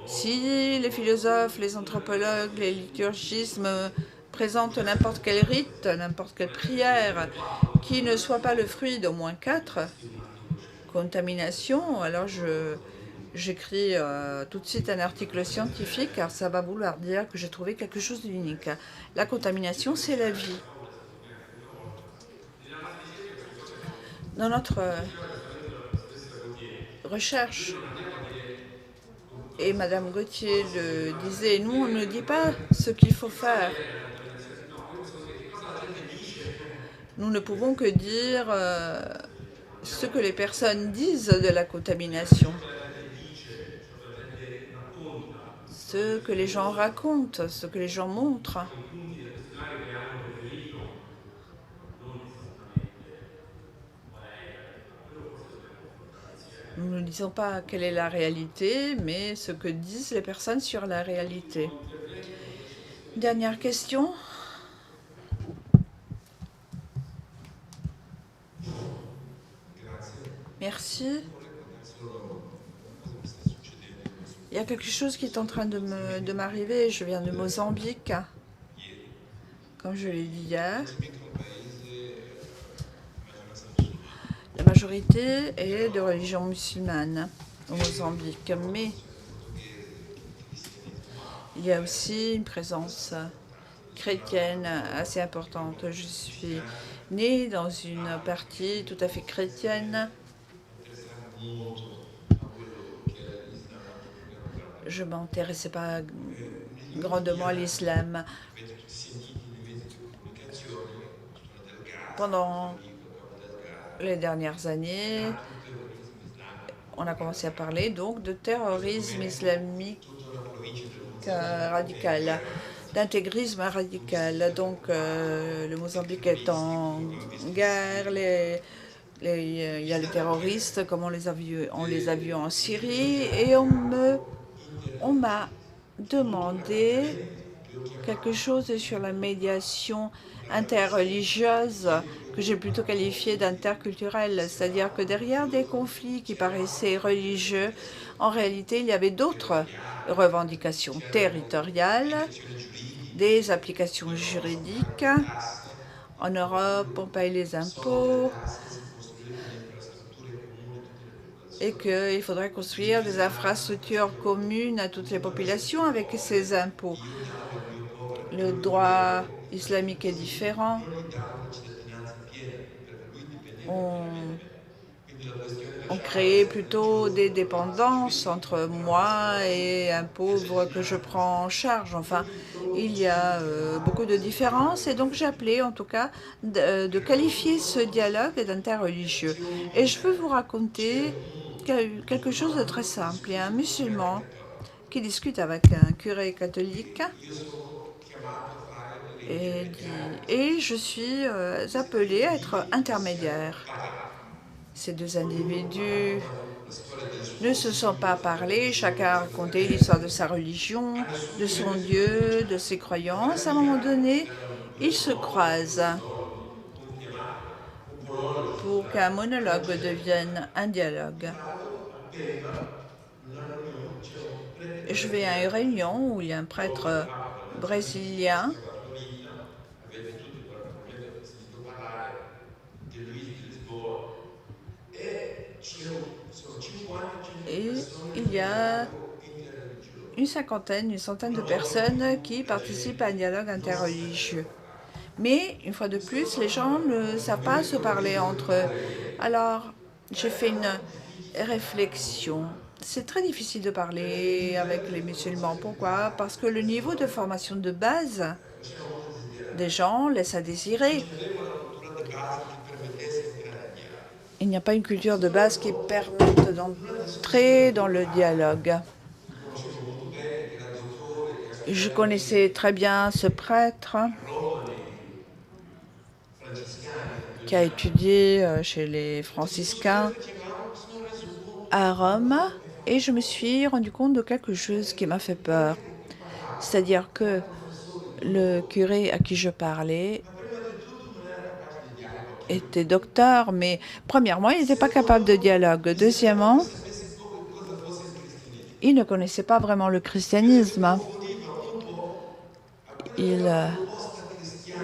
Si les philosophes, les anthropologues, les liturgismes présentent n'importe quel rite, n'importe quelle prière, qui ne soit pas le fruit d'au moins 4 contaminations, alors j'écris tout de suite un article scientifique, car ça va vouloir dire que j'ai trouvé quelque chose d'unique. La contamination, c'est la vie. Dans notre recherche, et Madame Gauthier le disait, nous, on ne dit pas ce qu'il faut faire. Nous ne pouvons que dire ce que les personnes disent de la contamination. Ce que les gens racontent, ce que les gens montrent. Nous ne disons pas quelle est la réalité, mais ce que disent les personnes sur la réalité. Dernière question. Merci. Il y a quelque chose qui est en train de m'arriver. Je viens de Mozambique, comme je l'ai dit hier. La majorité est de religion musulmane au Mozambique, mais il y a aussi une présence chrétienne assez importante. Je suis née dans une partie tout à fait chrétienne. Je ne m'intéressais pas grandement à l'islam. Pendant les dernières années, on a commencé à parler donc de terrorisme islamique radical, d'intégrisme radical. Donc le Mozambique est en guerre, il y a les terroristes, comme on les a vus en Syrie, et on m'a demandé quelque chose sur la médiation interreligieuse que j'ai plutôt qualifiée d'interculturelle, c'est-à-dire que derrière des conflits qui paraissaient religieux, en réalité, il y avait d'autres revendications territoriales, des applications juridiques. En Europe, on paye les impôts et qu'il faudrait construire des infrastructures communes à toutes les populations avec ces impôts. Le droit islamique est différent. On crée plutôt des dépendances entre moi et un pauvre que je prends en charge. Enfin, il y a beaucoup de différences et donc j'ai appelé en tout cas de qualifier ce dialogue d'interreligieux. Et je veux vous raconter quelque chose de très simple. Il y a un musulman qui discute avec un curé catholique et je suis appelée à être intermédiaire. Ces deux individus ne se sont pas parlé, chacun a raconté l'histoire de sa religion, de son Dieu, de ses croyances. À un moment donné, ils se croisent pour qu'un monologue devienne un dialogue. Je vais à une réunion où il y a un prêtre brésilien et il y a une centaine de personnes qui participent à un dialogue interreligieux. Mais, une fois de plus, les gens ne savent pas se parler entre eux. Alors, j'ai fait une réflexion. C'est très difficile de parler avec les musulmans. Pourquoi? Parce que le niveau de formation de base des gens laisse à désirer. Il n'y a pas une culture de base qui permette d'entrer dans le dialogue. Je connaissais très bien ce prêtre qui a étudié chez les franciscains à Rome et je me suis rendu compte de quelque chose qui m'a fait peur. C'est-à-dire que le curé à qui je parlais était docteur, mais premièrement, il n'était pas capable de dialogue. Deuxièmement, il ne connaissait pas vraiment le christianisme. Il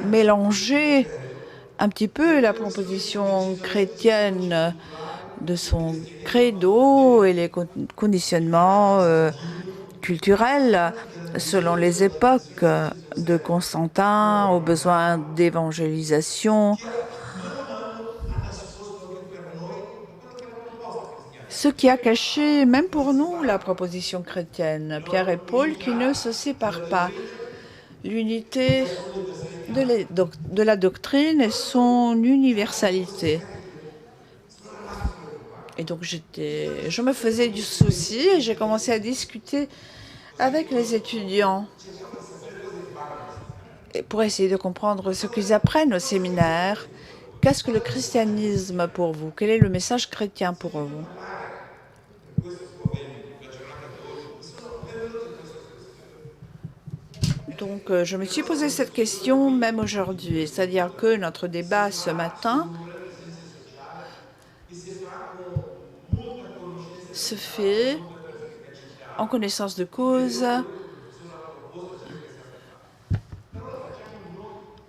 mélangeait un petit peu la proposition chrétienne de son credo et les conditionnements culturels selon les époques de Constantin, aux besoins d'évangélisation. Ce qui a caché, même pour nous, la proposition chrétienne, Pierre et Paul, qui ne se séparent pas. L'unité de la doctrine et son universalité. Et donc je me faisais du souci et j'ai commencé à discuter avec les étudiants pour essayer de comprendre ce qu'ils apprennent au séminaire. Qu'est-ce que le christianisme pour vous? Quel est le message chrétien pour vous? Donc, je me suis posé cette question même aujourd'hui. C'est-à-dire que notre débat ce matin se fait en connaissance de cause.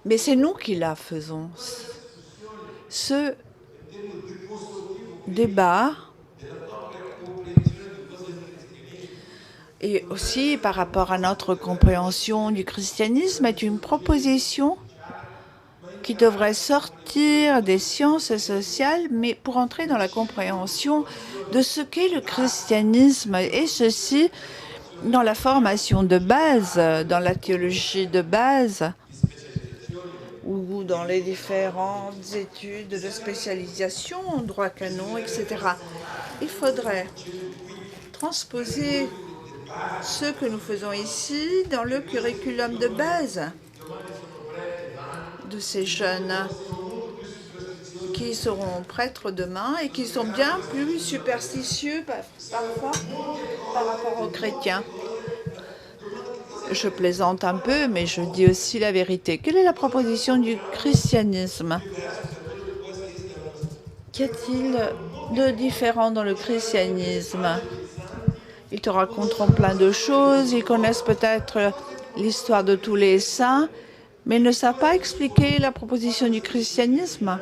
Mais c'est nous qui la faisons. Ce débat et aussi par rapport à notre compréhension du christianisme est une proposition qui devrait sortir des sciences sociales, mais pour entrer dans la compréhension de ce qu'est le christianisme, et ceci dans la formation de base, dans la théologie de base, ou dans les différentes études de spécialisation, droit canon, etc. Il faudrait transposer ce que nous faisons ici dans le curriculum de base de ces jeunes qui seront prêtres demain et qui sont bien plus superstitieux parfois par rapport aux chrétiens. Je plaisante un peu, mais je dis aussi la vérité. Quelle est la proposition du christianisme? Qu'y a-t-il de différent dans le christianisme? Ils te raconteront plein de choses, ils connaissent peut-être l'histoire de tous les saints, mais ils ne savent pas expliquer la proposition du christianisme.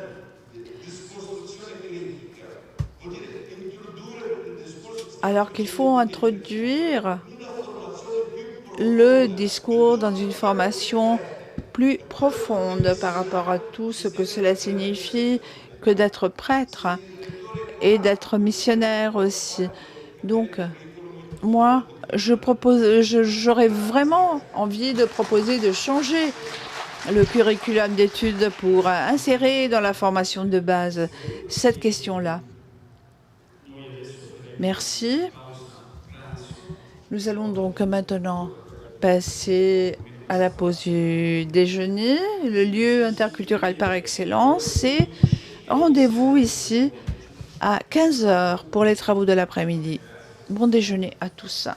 Alors qu'il faut introduire le discours dans une formation plus profonde par rapport à tout ce que cela signifie que d'être prêtre et d'être missionnaire aussi. Donc, moi, j'aurais vraiment envie de proposer de changer le curriculum d'études pour insérer dans la formation de base cette question-là. Merci. Nous allons donc maintenant passer à la pause du déjeuner. Le lieu interculturel par excellence, c'est rendez-vous ici à 15 h pour les travaux de l'après-midi. Bon déjeuner à tous.